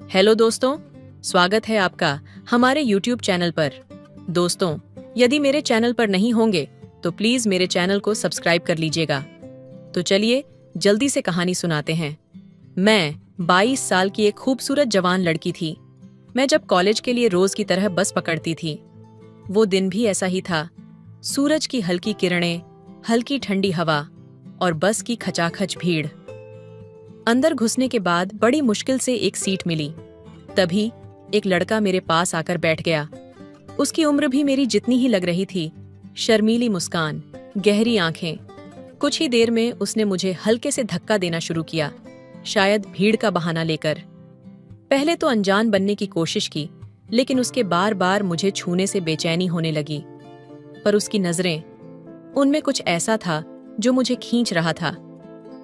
Hello दोस्तों, स्वागत है आपका हमारे YouTube चैनल पर। दोस्तों, यदि मेरे चैनल पर नहीं होंगे तो प्लीज मेरे चैनल को सब्सक्राइब कर लीजिएगा। तो चलिए जल्दी से कहानी सुनाते हैं। मैं 22 साल की एक खूबसूरत जवान लड़की थी। मैं जब कॉलेज के लिए रोज की तरह बस पकड़ती थी। वो दिन भी ऐसा ही था। सूरज की हल्की किरणें, हल्की ठंडी हवा और बस की खचाखच भीड़। अंदर घुसने के बाद बड़ी मुश्किल से एक सीट मिली। तभी एक लड़का मेरे पास आकर बैठ गया। उसकी उम्र भी मेरी जितनी ही लग रही थी। शर्मीली मुस्कान, गहरी आंखें। कुछ ही देर में उसने मुझे हल्के से धक्का देना शुरू किया, शायद भीड़ का बहाना लेकर। पहले तो अनजान बनने की कोशिश की, लेकिन उसके बार बार मुझे छूने से बेचैनी होने लगी। पर उसकी नजरें, उनमें कुछ ऐसा था जो मुझे खींच रहा था।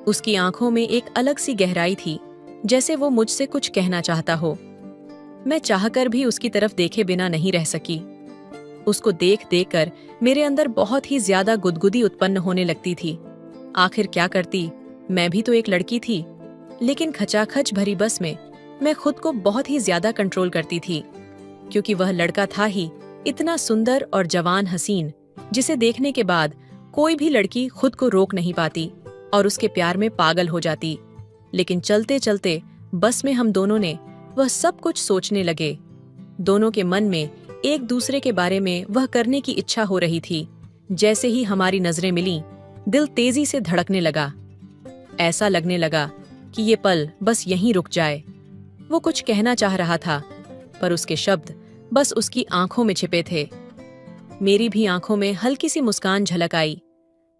उसकी आंखों में एक अलग सी गहराई थी, जैसे वो मुझसे कुछ कहना चाहता हो। मैं चाहकर भी उसकी तरफ देखे बिना नहीं रह सकी। उसको देख देख कर मेरे अंदर बहुत ही ज्यादा गुदगुदी उत्पन्न होने लगती थी। आखिर क्या करती, मैं भी तो एक लड़की थी। लेकिन खचाखच भरी बस में मैं खुद को बहुत ही ज्यादा कंट्रोल करती थी, क्योंकि वह लड़का था ही इतना सुंदर और जवान हसीन, जिसे देखने के बाद कोई भी लड़की खुद को रोक नहीं पाती और उसके प्यार में पागल हो जाती। लेकिन चलते चलते बस में हम दोनों ने वह सब कुछ सोचने लगे। दोनों के मन में एक दूसरे के बारे में वह करने की इच्छा हो रही थी। जैसे ही हमारी नजरें मिलीं, दिल तेजी से धड़कने लगा। ऐसा लगने लगा कि ये पल बस यहीं रुक जाए। वो कुछ कहना चाह रहा था, पर उसके शब्द बस उसकी आंखों में छिपे थे। मेरी भी आंखों में हल्की सी मुस्कान झलक आई।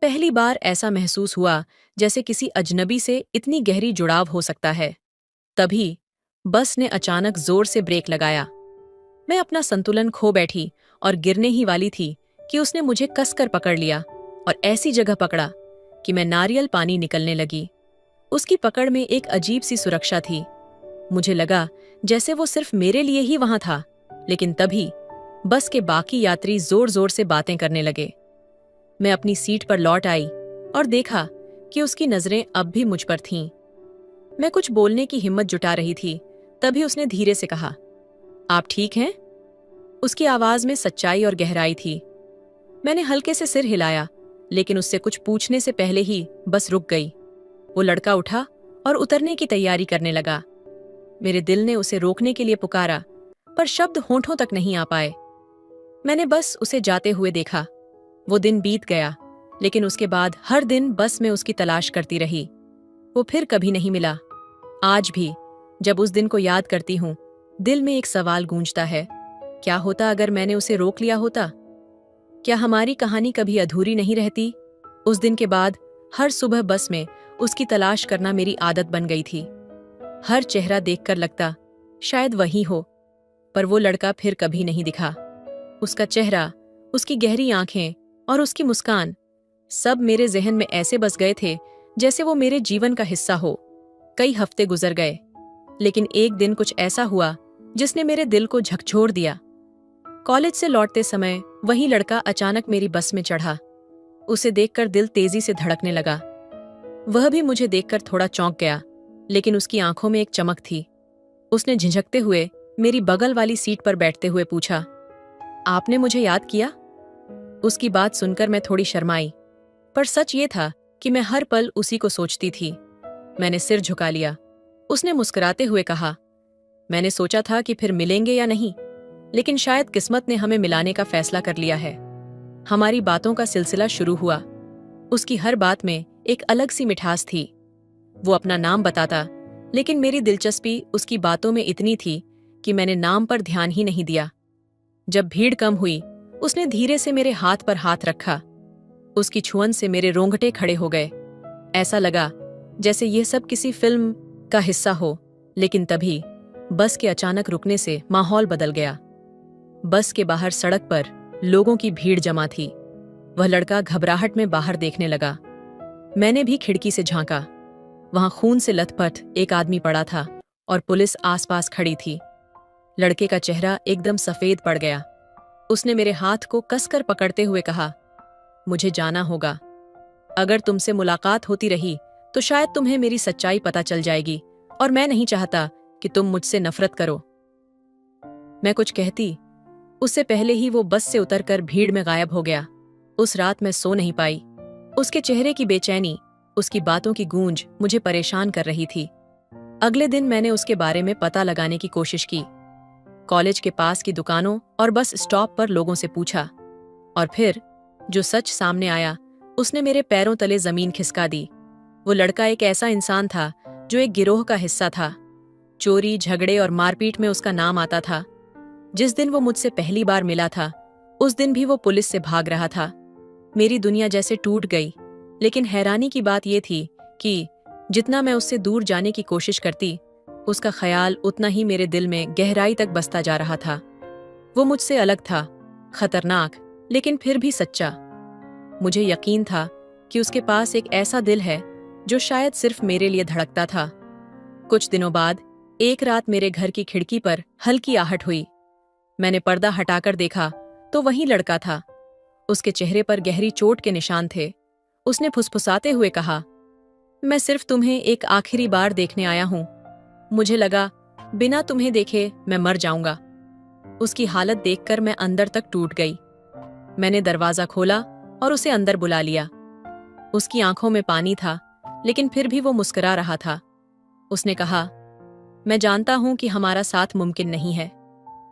पहली बार ऐसा महसूस हुआ जैसे किसी अजनबी से इतनी गहरी जुड़ाव हो सकता है। तभी बस ने अचानक जोर से ब्रेक लगाया। मैं अपना संतुलन खो बैठी और गिरने ही वाली थी कि उसने मुझे कसकर पकड़ लिया और ऐसी जगह पकड़ा कि मैं नारियल पानी निकलने लगी। उसकी पकड़ में एक अजीब सी सुरक्षा थी। मुझे लगा जैसे वो सिर्फ मेरे लिए ही वहां था। लेकिन तभी बस के बाकी यात्री जोर जोर से बातें करने लगे। मैं अपनी सीट पर लौट आई और देखा कि उसकी नजरें अब भी मुझ पर थीं। मैं कुछ बोलने की हिम्मत जुटा रही थी, तभी उसने धीरे से कहा, आप ठीक हैं? उसकी आवाज में सच्चाई और गहराई थी। मैंने हल्के से सिर हिलाया, लेकिन उससे कुछ पूछने से पहले ही बस रुक गई। वो लड़का उठा और उतरने की तैयारी करने लगा। मेरे दिल ने उसे रोकने के लिए पुकारा, पर शब्द होंठों तक नहीं आ पाए। मैंने बस उसे जाते हुए देखा। वो दिन बीत गया, लेकिन उसके बाद हर दिन बस में उसकी तलाश करती रही। वो फिर कभी नहीं मिला। आज भी जब उस दिन को याद करती हूँ, दिल में एक सवाल गूंजता है, क्या होता अगर मैंने उसे रोक लिया होता? क्या हमारी कहानी कभी अधूरी नहीं रहती? उस दिन के बाद हर सुबह बस में उसकी तलाश करना मेरी आदत बन गई थी। हर चेहरा देखकर लगता शायद वही हो, पर वो लड़का फिर कभी नहीं दिखा। उसका चेहरा, उसकी गहरी आंखें और उसकी मुस्कान, सब मेरे जहन में ऐसे बस गए थे जैसे वो मेरे जीवन का हिस्सा हो। कई हफ्ते गुजर गए, लेकिन एक दिन कुछ ऐसा हुआ जिसने मेरे दिल को झकझोर दिया। कॉलेज से लौटते समय वही लड़का अचानक मेरी बस में चढ़ा। उसे देखकर दिल तेजी से धड़कने लगा। वह भी मुझे देखकर थोड़ा चौंक गया, लेकिन उसकी आंखों में एक चमक थी। उसने झिझकते हुए मेरी बगल वाली सीट पर बैठते हुए पूछा, आपने मुझे याद किया? उसकी बात सुनकर मैं थोड़ी शर्माई, पर सच ये था कि मैं हर पल उसी को सोचती थी। मैंने सिर झुका लिया। उसने मुस्कुराते हुए कहा, मैंने सोचा था कि फिर मिलेंगे या नहीं, लेकिन शायद किस्मत ने हमें मिलाने का फैसला कर लिया है। हमारी बातों का सिलसिला शुरू हुआ। उसकी हर बात में एक अलग सी मिठास थी। वो अपना नाम बताता, लेकिन मेरी दिलचस्पी उसकी बातों में इतनी थी कि मैंने नाम पर ध्यान ही नहीं दिया। जब भीड़ कम हुई, उसने धीरे से मेरे हाथ पर हाथ रखा। उसकी छुअन से मेरे रोंगटे खड़े हो गए। ऐसा लगा जैसे यह सब किसी फिल्म का हिस्सा हो। लेकिन तभी बस के अचानक रुकने से माहौल बदल गया। बस के बाहर सड़क पर लोगों की भीड़ जमा थी। वह लड़का घबराहट में बाहर देखने लगा। मैंने भी खिड़की से झांका। वहां खून से लथपथ एक आदमी पड़ा था और पुलिस आसपास खड़ी थी। लड़के का चेहरा एकदम सफेद पड़ गया। उसने मेरे हाथ को कसकर पकड़ते हुए कहा, मुझे जाना होगा। अगर तुमसे मुलाकात होती रही तो शायद तुम्हें मेरी सच्चाई पता चल जाएगी, और मैं नहीं चाहता कि तुम मुझसे नफरत करो। मैं कुछ कहती उससे पहले ही वो बस से उतरकर भीड़ में गायब हो गया। उस रात मैं सो नहीं पाई। उसके चेहरे की बेचैनी, उसकी बातों की गूंज मुझे परेशान कर रही थी। अगले दिन मैंने उसके बारे में पता लगाने की कोशिश की। कॉलेज के पास की दुकानों और बस स्टॉप पर लोगों से पूछा, और फिर जो सच सामने आया उसने मेरे पैरों तले जमीन खिसका दी। वो लड़का एक ऐसा इंसान था जो एक गिरोह का हिस्सा था। चोरी, झगड़े और मारपीट में उसका नाम आता था। जिस दिन वो मुझसे पहली बार मिला था, उस दिन भी वो पुलिस से भाग रहा था। मेरी दुनिया जैसे टूट गई। लेकिन हैरानी की बात यह थी कि जितना मैं उससे दूर जाने की कोशिश करती, उसका ख्याल उतना ही मेरे दिल में गहराई तक बसता जा रहा था। वो मुझसे अलग था, खतरनाक, लेकिन फिर भी सच्चा। मुझे यकीन था कि उसके पास एक ऐसा दिल है जो शायद सिर्फ मेरे लिए धड़कता था। कुछ दिनों बाद एक रात मेरे घर की खिड़की पर हल्की आहट हुई। मैंने पर्दा हटाकर देखा तो वही लड़का था। उसके चेहरे पर गहरी चोट के निशान थे। उसने फुसफुसाते हुए कहा, मैं सिर्फ तुम्हें एक आखिरी बार देखने आया हूं। मुझे लगा बिना तुम्हें देखे मैं मर जाऊंगा। उसकी हालत देखकर मैं अंदर तक टूट गई। मैंने दरवाजा खोला और उसे अंदर बुला लिया। उसकी आंखों में पानी था, लेकिन फिर भी वो मुस्कुरा रहा था। उसने कहा, मैं जानता हूं कि हमारा साथ मुमकिन नहीं है,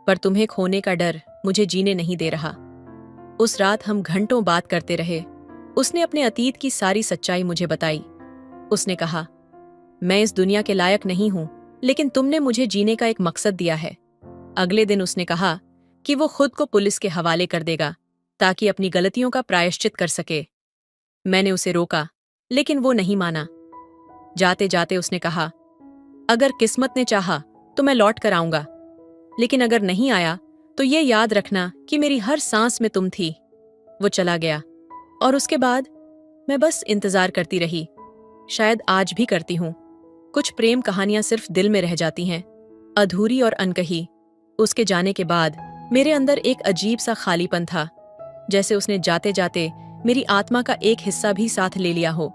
पर तुम्हें खोने का डर मुझे जीने नहीं दे रहा। उस रात हम घंटों बात करते रहे। उसने अपने अतीत की सारी सच्चाई मुझे बताई। उसने कहा, मैं इस दुनिया के लायक नहीं हूं, लेकिन तुमने मुझे जीने का एक मकसद दिया है। अगले दिन उसने कहा कि वो खुद को पुलिस के हवाले कर देगा ताकि अपनी गलतियों का प्रायश्चित कर सके। मैंने उसे रोका, लेकिन वो नहीं माना। जाते जाते उसने कहा, अगर किस्मत ने चाहा तो मैं लौट कर आऊंगा, लेकिन अगर नहीं आया तो ये याद रखना कि मेरी हर सांस में तुम थी। वो चला गया और उसके बाद मैं बस इंतजार करती रही। शायद आज भी करती हूं। कुछ प्रेम कहानियां सिर्फ दिल में रह जाती हैं, अधूरी और अनकही। उसके जाने के बाद मेरे अंदर एक अजीब सा खालीपन था, जैसे उसने जाते जाते मेरी आत्मा का एक हिस्सा भी साथ ले लिया हो।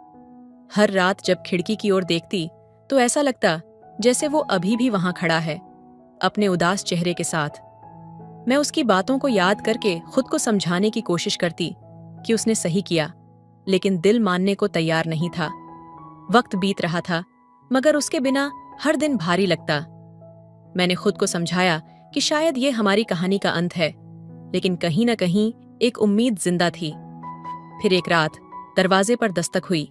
हर रात जब खिड़की की ओर देखती तो ऐसा लगता जैसे वो अभी भी वहां खड़ा है, अपने उदास चेहरे के साथ। मैं उसकी बातों को याद करके खुद को समझाने की कोशिश करती कि उसने सही किया, लेकिन दिल मानने को तैयार नहीं था। वक्त बीत रहा था, मगर उसके बिना हर दिन भारी लगता। मैंने खुद को समझाया कि शायद ये हमारी कहानी का अंत है, लेकिन कहीं न कहीं एक उम्मीद जिंदा थी। फिर एक रात दरवाजे पर दस्तक हुई।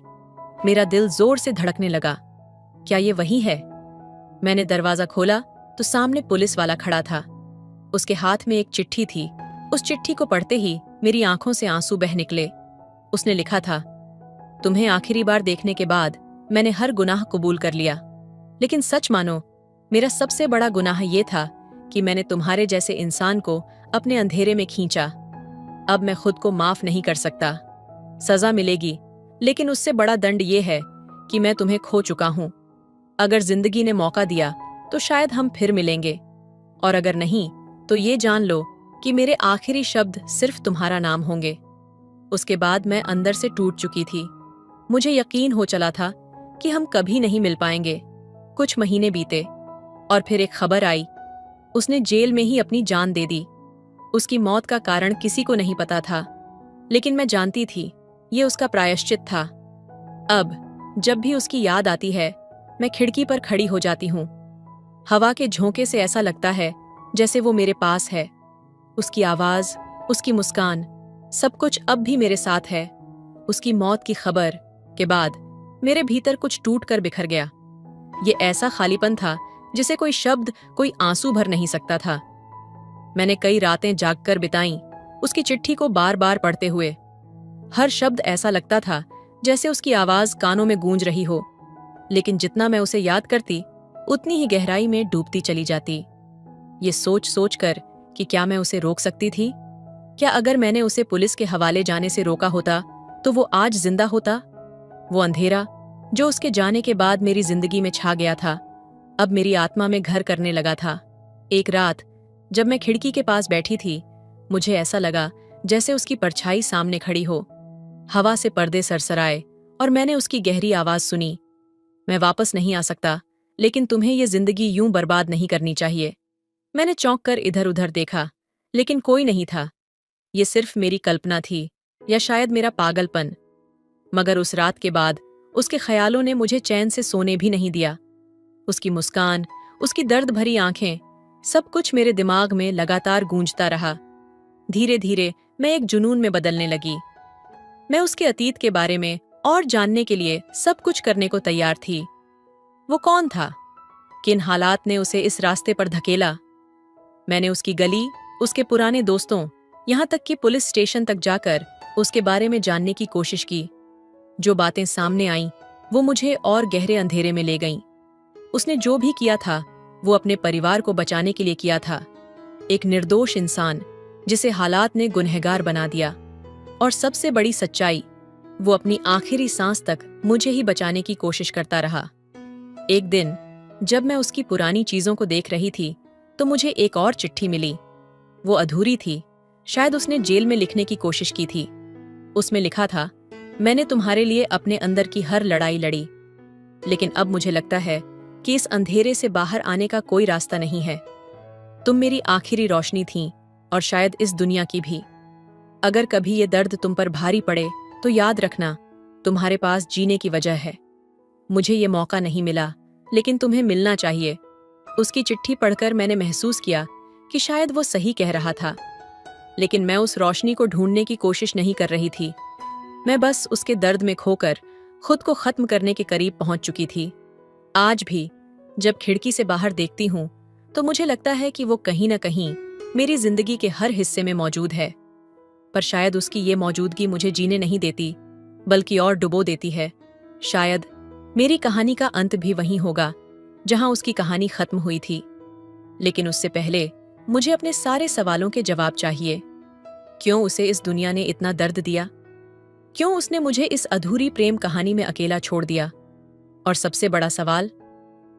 मेरा दिल जोर से धड़कने लगा। क्या ये वही है? मैंने दरवाजा खोला तो सामने पुलिस वाला खड़ा था। उसके हाथ में एक चिट्ठी थी। उस चिट्ठी को पढ़ते ही मेरी आंखों से आंसू बह निकले। उसने लिखा था, तुम्हें आखिरी बार देखने के बाद मैंने हर गुनाह कबूल कर लिया, लेकिन सच मानो मेरा सबसे बड़ा गुनाह ये था कि मैंने तुम्हारे जैसे इंसान को अपने अंधेरे में खींचा। अब मैं खुद को माफ नहीं कर सकता। सजा मिलेगी, लेकिन उससे बड़ा दंड ये है कि मैं तुम्हें खो चुका हूं। अगर जिंदगी ने मौका दिया तो शायद हम फिर मिलेंगे, और अगर नहीं तो ये जान लो कि मेरे आखिरी शब्द सिर्फ तुम्हारा नाम होंगे। उसके बाद मैं अंदर से टूट चुकी थी। मुझे यकीन हो चला था कि हम कभी नहीं मिल पाएंगे। कुछ महीने बीते और फिर एक खबर आई। उसने जेल में ही अपनी जान दे दी। उसकी मौत का कारण किसी को नहीं पता था, लेकिन मैं जानती थी ये उसका प्रायश्चित था। अब जब भी उसकी याद आती है, मैं खिड़की पर खड़ी हो जाती हूँ। हवा के झोंके से ऐसा लगता है जैसे वो मेरे पास है। उसकी आवाज, उसकी मुस्कान, सब कुछ अब भी मेरे साथ है। उसकी मौत की खबर के बाद मेरे भीतर कुछ टूट कर बिखर गया। ये ऐसा खालीपन था जिसे कोई शब्द, कोई आंसू भर नहीं सकता था। मैंने कई रातें जागकर बिताईं, उसकी चिट्ठी को बार बार पढ़ते हुए। हर शब्द ऐसा लगता था जैसे उसकी आवाज कानों में गूंज रही हो, लेकिन जितना मैं उसे याद करती उतनी ही गहराई में डूबती चली जाती। ये सोच सोच कर कि क्या मैं उसे रोक सकती थी? क्या अगर मैंने उसे पुलिस के हवाले जाने से रोका होता तो वो आज जिंदा होता? वो अंधेरा जो उसके जाने के बाद मेरी जिंदगी में छा गया था, अब मेरी आत्मा में घर करने लगा था। एक रात जब मैं खिड़की के पास बैठी थी, मुझे ऐसा लगा जैसे उसकी परछाई सामने खड़ी हो। हवा से पर्दे सरसराए और मैंने उसकी गहरी आवाज सुनी, मैं वापस नहीं आ सकता, लेकिन तुम्हें ये जिंदगी यूं बर्बाद नहीं करनी चाहिए। मैंने चौंक कर इधर उधर देखा, लेकिन कोई नहीं था। ये सिर्फ मेरी कल्पना थी, या शायद मेरा पागलपन। मगर उस रात के बाद उसके ख्यालों ने मुझे चैन से सोने भी नहीं दिया। उसकी मुस्कान, उसकी दर्द भरी आंखें, सब कुछ मेरे दिमाग में लगातार गूंजता रहा। धीरे धीरे मैं एक जुनून में बदलने लगी। मैं उसके अतीत के बारे में और जानने के लिए सब कुछ करने को तैयार थी। वो कौन था? किन हालात ने उसे इस रास्ते पर धकेला? मैंने उसकी गली, उसके पुराने दोस्तों, यहाँ तक कि पुलिस स्टेशन तक जाकर उसके बारे में जानने की कोशिश की। जो बातें सामने आईं, वो मुझे और गहरे अंधेरे में ले गईं। उसने जो भी किया था, वो अपने परिवार को बचाने के लिए किया था। एक निर्दोष इंसान जिसे हालात ने गुनहगार बना दिया। और सबसे बड़ी सच्चाई, वो अपनी आखिरी सांस तक मुझे ही बचाने की कोशिश करता रहा। एक दिन जब मैं उसकी पुरानी चीजों को देख रही थी, तो मुझे एक और चिट्ठी मिली। वो अधूरी थी, शायद उसने जेल में लिखने की कोशिश की थी। उसमें लिखा था, मैंने तुम्हारे लिए अपने अंदर की हर लड़ाई लड़ी, लेकिन अब मुझे लगता है कि इस अंधेरे से बाहर आने का कोई रास्ता नहीं है। तुम मेरी आखिरी रोशनी थीं, और शायद इस दुनिया की भी। अगर कभी ये दर्द तुम पर भारी पड़े, तो याद रखना, तुम्हारे पास जीने की वजह है। मुझे ये मौका नहीं मिला, लेकिन तुम्हें मिलना चाहिए। उसकी चिट्ठी पढ़कर मैंने महसूस किया कि शायद वो सही कह रहा था, लेकिन मैं उस रोशनी को ढूंढने की कोशिश नहीं कर रही थी। मैं बस उसके दर्द में खोकर खुद को खत्म करने के करीब पहुंच चुकी थी। आज भी जब खिड़की से बाहर देखती हूं, तो मुझे लगता है कि वो कहीं न कहीं मेरी जिंदगी के हर हिस्से में मौजूद है। पर शायद उसकी ये मौजूदगी मुझे जीने नहीं देती, बल्कि और डुबो देती है। शायद मेरी कहानी का अंत भी वहीं होगा जहां उसकी कहानी खत्म हुई थी। लेकिन उससे पहले मुझे अपने सारे सवालों के जवाब चाहिए। क्यों उसे इस दुनिया ने इतना दर्द दिया? क्यों उसने मुझे इस अधूरी प्रेम कहानी में अकेला छोड़ दिया? और सबसे बड़ा सवाल,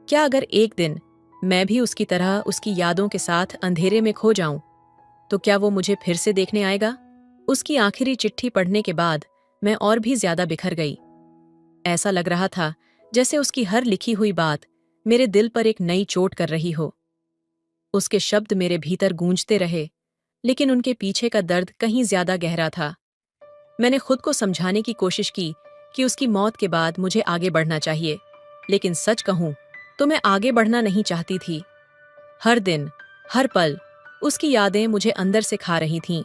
क्या अगर एक दिन मैं भी उसकी तरह उसकी यादों के साथ अंधेरे में खो जाऊं, तो क्या वो मुझे फिर से देखने आएगा? उसकी आखिरी चिट्ठी पढ़ने के बाद मैं और भी ज्यादा बिखर गई। ऐसा लग रहा था जैसे उसकी हर लिखी हुई बात मेरे दिल पर एक नई चोट कर रही हो। उसके शब्द मेरे भीतर गूंजते रहे, लेकिन उनके पीछे का दर्द कहीं ज्यादा गहरा था। मैंने खुद को समझाने की कोशिश की कि उसकी मौत के बाद मुझे आगे बढ़ना चाहिए, लेकिन सच कहूं तो मैं आगे बढ़ना नहीं चाहती थी। हर दिन, हर पल उसकी यादें मुझे अंदर से खा रही थीं।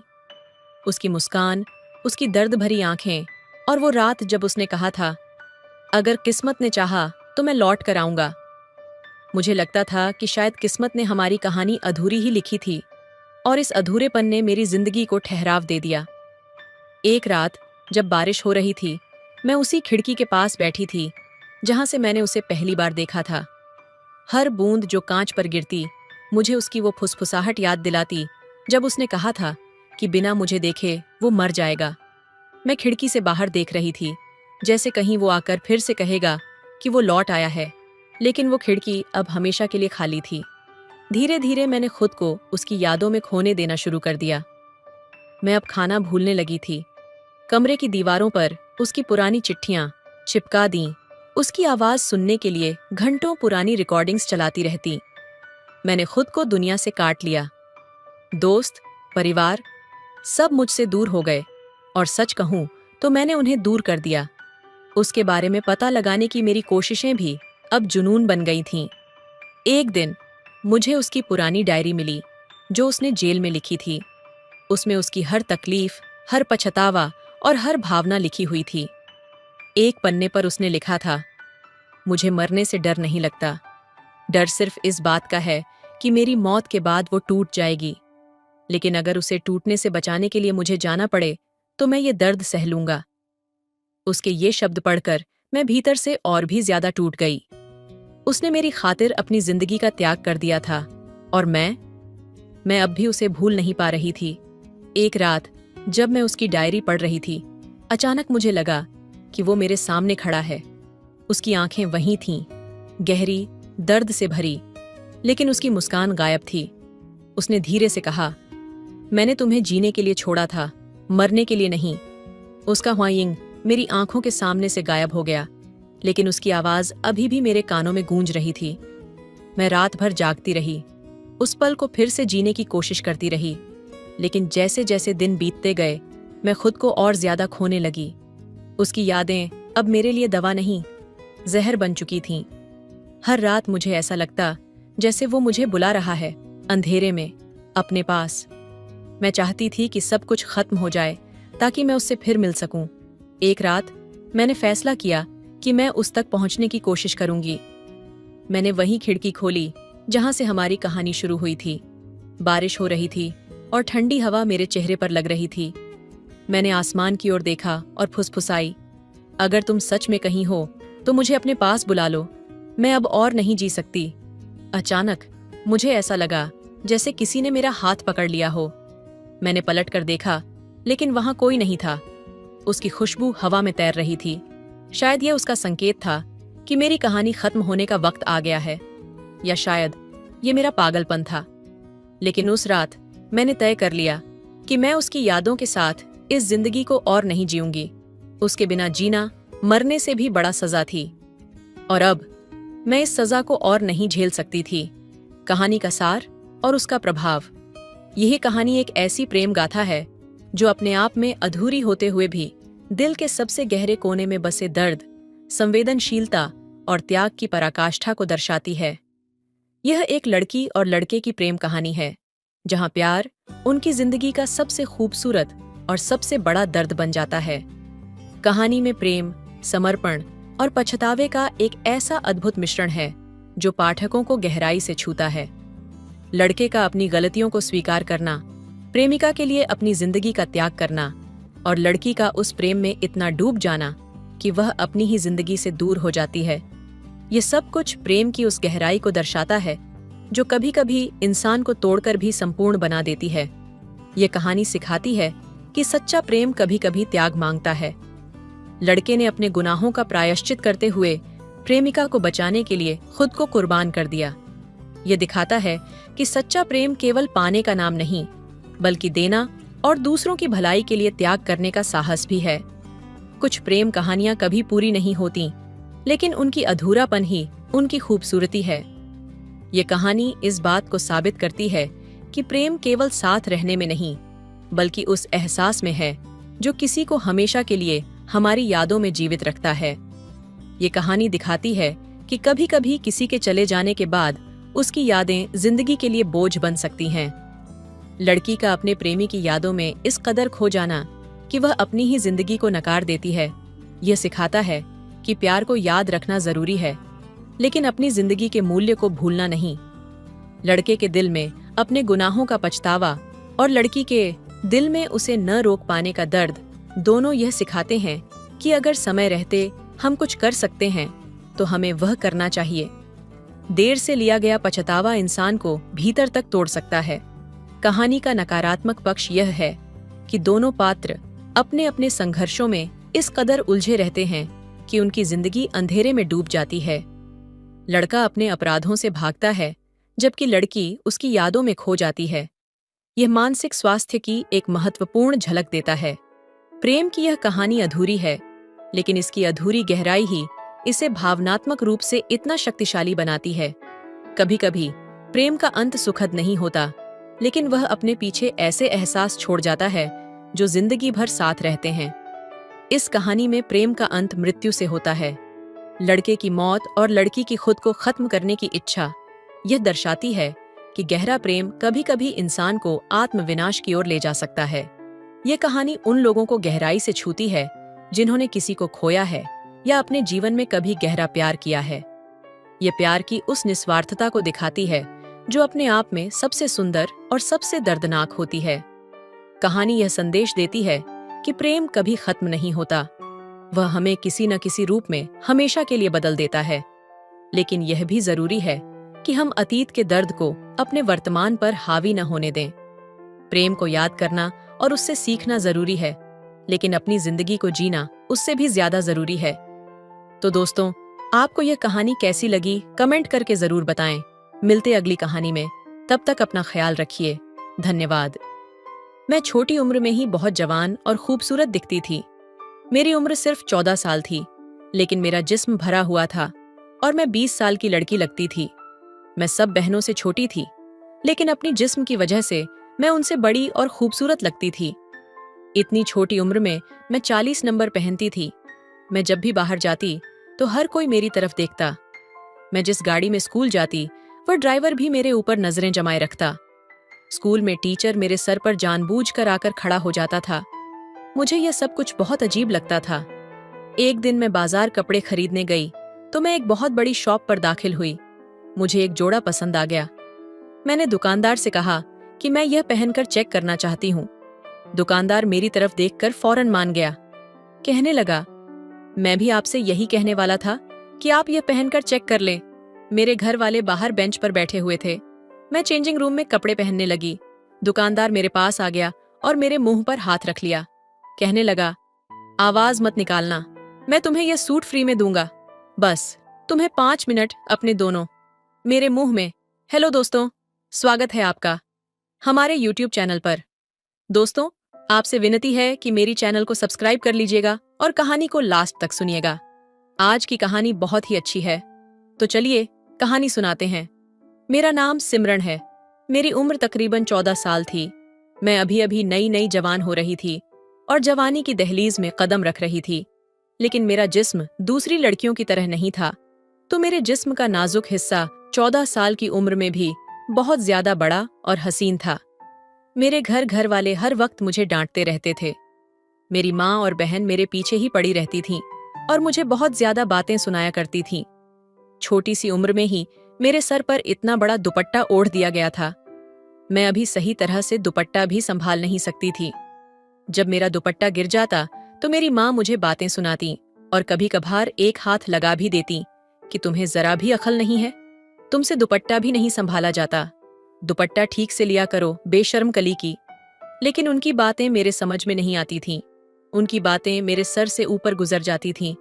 उसकी मुस्कान, उसकी दर्द भरी आंखें, और वो रात जब उसने कहा था, अगर किस्मत ने चाहा तो मैं लौट कर आऊंगा। मुझे लगता था कि शायद किस्मत ने हमारी कहानी अधूरी ही लिखी थी, और इस अधूरेपन ने मेरी जिंदगी को ठहराव दे दिया। एक रात जब बारिश हो रही थी, मैं उसी खिड़की के पास बैठी थी जहां से मैंने उसे पहली बार देखा था। हर बूंद जो कांच पर गिरती, मुझे उसकी वो फुसफुसाहट याद दिलाती जब उसने कहा था कि बिना मुझे देखे वो मर जाएगा। मैं खिड़की से बाहर देख रही थी, जैसे कहीं वो आकर फिर से कहेगा कि वो लौट आया है, लेकिन वो खिड़की अब हमेशा के लिए खाली थी। धीरे धीरे मैंने खुद को उसकी यादों में खोने देना शुरू कर दिया। मैं अब खाना भूलने लगी थी। कमरे की दीवारों पर उसकी पुरानी चिट्ठियां चिपका दी। उसकी आवाज सुनने के लिए घंटों पुरानी रिकॉर्डिंग्स चलाती रहती। मैंने खुद को दुनिया से काट लिया। दोस्त, परिवार, सब मुझसे दूर हो गए, और सच कहूं तो मैंने उन्हें दूर कर दिया। उसके बारे में पता लगाने की मेरी कोशिशें भी अब जुनून बन गई थीं। एक दिन मुझे उसकी पुरानी डायरी मिली, जो उसने जेल में लिखी थी। उसमें उसकी हर तकलीफ, हर पछतावा और हर भावना लिखी हुई थी। एक पन्ने पर उसने लिखा था, मुझे मरने से डर नहीं लगता। डर सिर्फ इस बात का है कि मेरी मौत के बाद वो टूट जाएगी। लेकिन अगर उसे टूटने से बचाने के लिए मुझे जाना पड़े, तो मैं ये दर्द सह लूंगा। उसके ये शब्द पढ़कर मैं भीतर से और भी ज्यादा टूट गई। उसने मेरी खातिर अपनी जिंदगी का त्याग कर दिया था, और मैं अब भी उसे भूल नहीं पा रही थी। एक रात जब मैं उसकी डायरी पढ़ रही थी, अचानक मुझे लगा कि वो मेरे सामने खड़ा है। उसकी आंखें वहीं थीं, गहरी, दर्द से भरी, लेकिन उसकी मुस्कान गायब थी। उसने धीरे से कहा, मैंने तुम्हें जीने के लिए छोड़ा था, मरने के लिए नहीं। उसका ह्वाइंग मेरी आंखों के सामने से गायब हो गया, लेकिन उसकी आवाज अभी भी मेरे कानों में गूंज रही थी। मैं रात भर जागती रही, उस पल को फिर से जीने की कोशिश करती रही, लेकिन जैसे जैसे दिन बीतते गए मैं खुद को और ज्यादा खोने लगी। उसकी यादें अब मेरे लिए दवा नहीं, जहर बन चुकी थीं। हर रात मुझे ऐसा लगता जैसे वो मुझे बुला रहा है, अंधेरे में, अपने पास। मैं चाहती थी कि सब कुछ खत्म हो जाए ताकि मैं उससे फिर मिल सकूं। एक रात मैंने फैसला किया कि मैं उस तक पहुंचने की कोशिश करूंगी। मैंने वही खिड़की खोली जहां से हमारी कहानी शुरू हुई थी। बारिश हो रही थी और ठंडी हवा मेरे चेहरे पर लग रही थी। मैंने आसमान की ओर देखा और फुसफुसाई, अगर तुम सच में कहीं हो तो मुझे अपने पास बुला लो, मैं अब और नहीं जी सकती। अचानक मुझे ऐसा लगा जैसे किसी ने मेरा हाथ पकड़ लिया हो। मैंने पलट कर देखा, लेकिन वहां कोई नहीं था। उसकी खुशबू हवा में तैर रही थी। शायद यह उसका संकेत था कि मेरी कहानी खत्म होने का वक्त आ गया है, या शायद ये मेरा पागलपन था। लेकिन उस रात मैंने तय कर लिया कि मैं उसकी यादों के साथ इस जिंदगी को और नहीं जीऊंगी। उसके बिना जीना मरने से भी बड़ा सजा थी, और अब मैं इस सजा को और नहीं झेल सकती थी। कहानी का सार और उसका प्रभाव। यह कहानी एक ऐसी प्रेम गाथा है जो अपने आप में अधूरी होते हुए भी दिल के सबसे गहरे कोने में बसे दर्द, संवेदनशीलता और त्याग की पराकाष्ठा को दर्शाती है। यह एक लड़की और लड़के की प्रेम कहानी है, जहां प्यार उनकी जिंदगी का सबसे खूबसूरत और सबसे बड़ा दर्द बन जाता है। कहानी में प्रेम, समर्पण और पछतावे का एक ऐसा अद्भुत मिश्रण है जो पाठकों को गहराई से छूता है। लड़के का अपनी गलतियों को स्वीकार करना, प्रेमिका के लिए अपनी जिंदगी का त्याग करना, और लड़की का उस प्रेम में इतना डूब जाना कि वह अपनी ही जिंदगी से दूर हो जाती है। ये सब कुछ प्रेम की उस गहराई को दर्शाता है जो कभी कभी इंसान को तोड़कर भी संपूर्ण बना देती है। ये कहानी सिखाती है कि सच्चा प्रेम कभी कभी त्याग मांगता है। लड़के ने अपने गुनाहों का प्रायश्चित करते हुए प्रेमिका को बचाने के लिए खुद को कुर्बान कर दिया। यह दिखाता है कि सच्चा प्रेम केवल पाने का नाम नहीं, बल्कि देना और दूसरों की भलाई के लिए त्याग करने का साहस भी है। कुछ प्रेम कहानियां कभी पूरी नहीं होती, लेकिन उनकी अधूरापन ही उनकी खूबसूरती है। ये कहानी इस बात को साबित करती है कि प्रेम केवल साथ रहने में नहीं, बल्कि उस एहसास में है जो किसी को हमेशा के लिए हमारी यादों में जीवित रखता है। ये कहानी दिखाती है कि कभी कभी किसी के चले जाने के बाद उसकी यादें जिंदगी के लिए बोझ बन सकती हैं। लड़की का अपने प्रेमी की यादों में इस कदर खो जाना कि वह अपनी ही जिंदगी को नकार देती है, यह सिखाता है कि प्यार को याद रखना जरूरी है, लेकिन अपनी जिंदगी के मूल्य को भूलना नहीं। लड़के के दिल में अपने गुनाहों का पछतावा और लड़की के दिल में उसे न रोक पाने का दर्द, दोनों यह सिखाते हैं कि अगर समय रहते हम कुछ कर सकते हैं तो हमें वह करना चाहिए। देर से लिया गया पछतावा इंसान को भीतर तक तोड़ सकता है। कहानी का नकारात्मक पक्ष यह है कि दोनों पात्र अपने अपने संघर्षों में इस कदर उलझे रहते हैं कि उनकी जिंदगी अंधेरे में डूब जाती है। लड़का अपने अपराधों से भागता है, जबकि लड़की उसकी यादों में खो जाती है। यह मानसिक स्वास्थ्य की एक महत्वपूर्ण झलक देता है। प्रेम की यह कहानी अधूरी है, लेकिन इसकी अधूरी गहराई ही इसे भावनात्मक रूप से इतना शक्तिशाली बनाती है। कभी कभी प्रेम का अंत सुखद नहीं होता, लेकिन वह अपने पीछे ऐसे एहसास छोड़ जाता है जो जिंदगी भर साथ रहते हैं। इस कहानी में प्रेम का अंत मृत्यु से होता है। लड़के की मौत और लड़की की खुद को खत्म करने की इच्छा यह दर्शाती है कि गहरा प्रेम कभी कभी इंसान को आत्मविनाश की ओर ले जा सकता है। यह कहानी उन लोगों को गहराई से छूती है जिन्होंने किसी को खोया है या अपने जीवन में कभी गहरा प्यार किया है। यह प्यार की उस निस्वार्थता को दिखाती है जो अपने आप में सबसे सुंदर और सबसे दर्दनाक होती है। कहानी यह संदेश देती है कि प्रेम कभी खत्म नहीं होता, वह हमें किसी न किसी रूप में हमेशा के लिए बदल देता है। लेकिन यह भी जरूरी है कि हम अतीत के दर्द को अपने वर्तमान पर हावी न होने दें। प्रेम को याद करना और उससे सीखना जरूरी है, लेकिन अपनी जिंदगी को जीना उससे भी ज्यादा जरूरी है। तो दोस्तों, आपको यह कहानी कैसी लगी कमेंट करके जरूर बताएं। मिलते अगली कहानी में, तब तक अपना ख्याल रखिए। धन्यवाद। मैं छोटी उम्र में ही बहुत जवान और खूबसूरत दिखती थी। मेरी उम्र सिर्फ 14 साल थी, लेकिन मेरा जिस्म भरा हुआ था और मैं 20 साल की लड़की लगती थी। मैं सब बहनों से छोटी थी, लेकिन अपनी जिस्म की वजह से मैं उनसे बड़ी और खूबसूरत लगती थी। इतनी छोटी उम्र में मैं 40 नंबर पहनती थी। मैं जब भी बाहर जाती तो हर कोई मेरी तरफ देखता। मैं जिस गाड़ी में स्कूल जाती वह ड्राइवर भी मेरे ऊपर नजरें जमाए रखता। स्कूल में टीचर मेरे सर पर जानबूझकर आकर खड़ा हो जाता था। मुझे यह सब कुछ बहुत अजीब लगता था। एक दिन मैं बाजार कपड़े खरीदने गई तो मैं एक बहुत बड़ी शॉप पर दाखिल हुई। मुझे एक जोड़ा पसंद आ गया। मैंने दुकानदार से कहा कि मैं यह पहनकर चेक करना चाहती हूँ। दुकानदार मेरी तरफ देखकर फौरन मान गया। कहने लगा, मैं भी आपसे यही कहने वाला था कि आप यह पहनकर चेक कर लें। मेरे घर वाले बाहर बेंच पर बैठे हुए थे। मैं चेंजिंग रूम में कपड़े पहनने लगी। दुकानदार मेरे पास आ गया और मेरे मुंह पर हाथ रख लिया। कहने लगा, आवाज मत निकालना, मैं तुम्हें यह सूट फ्री में दूंगा। बस तुम्हें 5 मिनट अपने दोनों मेरे मुंह में। हेलो दोस्तों, स्वागत है आपका हमारे YouTube चैनल पर। दोस्तों, आपसे विनती है कि मेरी चैनल को सब्सक्राइब कर लीजिएगा और कहानी को लास्ट तक सुनिएगा। आज की कहानी बहुत ही अच्छी है, तो चलिए कहानी सुनाते हैं। मेरा नाम सिमरन है। मेरी उम्र तकरीबन 14 साल थी। मैं अभी अभी नई नई जवान हो रही थी और जवानी की दहलीज में कदम रख रही थी। लेकिन मेरा जिस्म दूसरी लड़कियों की तरह नहीं था, तो मेरे जिस्म का नाजुक हिस्सा 14 साल की उम्र में भी बहुत ज्यादा बड़ा और हसीन था। मेरे घर वाले हर वक्त मुझे डांटते रहते थे। मेरी माँ और बहन मेरे पीछे ही पड़ी रहती थीं और मुझे बहुत ज्यादा बातें सुनाया करती थीं। छोटी सी उम्र में ही मेरे सर पर इतना बड़ा दुपट्टा ओढ़ दिया गया था। मैं अभी सही तरह से दुपट्टा भी संभाल नहीं सकती थी। जब मेरा दुपट्टा गिर जाता तो मेरी माँ मुझे बातें सुनाती और कभी कभार एक हाथ लगा भी देती कि तुम्हें जरा भी अकल नहीं है, तुमसे दुपट्टा भी नहीं संभाला जाता, दुपट्टा ठीक से लिया करो, बेशर्म कली की। लेकिन उनकी बातें मेरे समझ में नहीं आती थीं। उनकी बातें मेरे सर से ऊपर गुजर जाती थीं।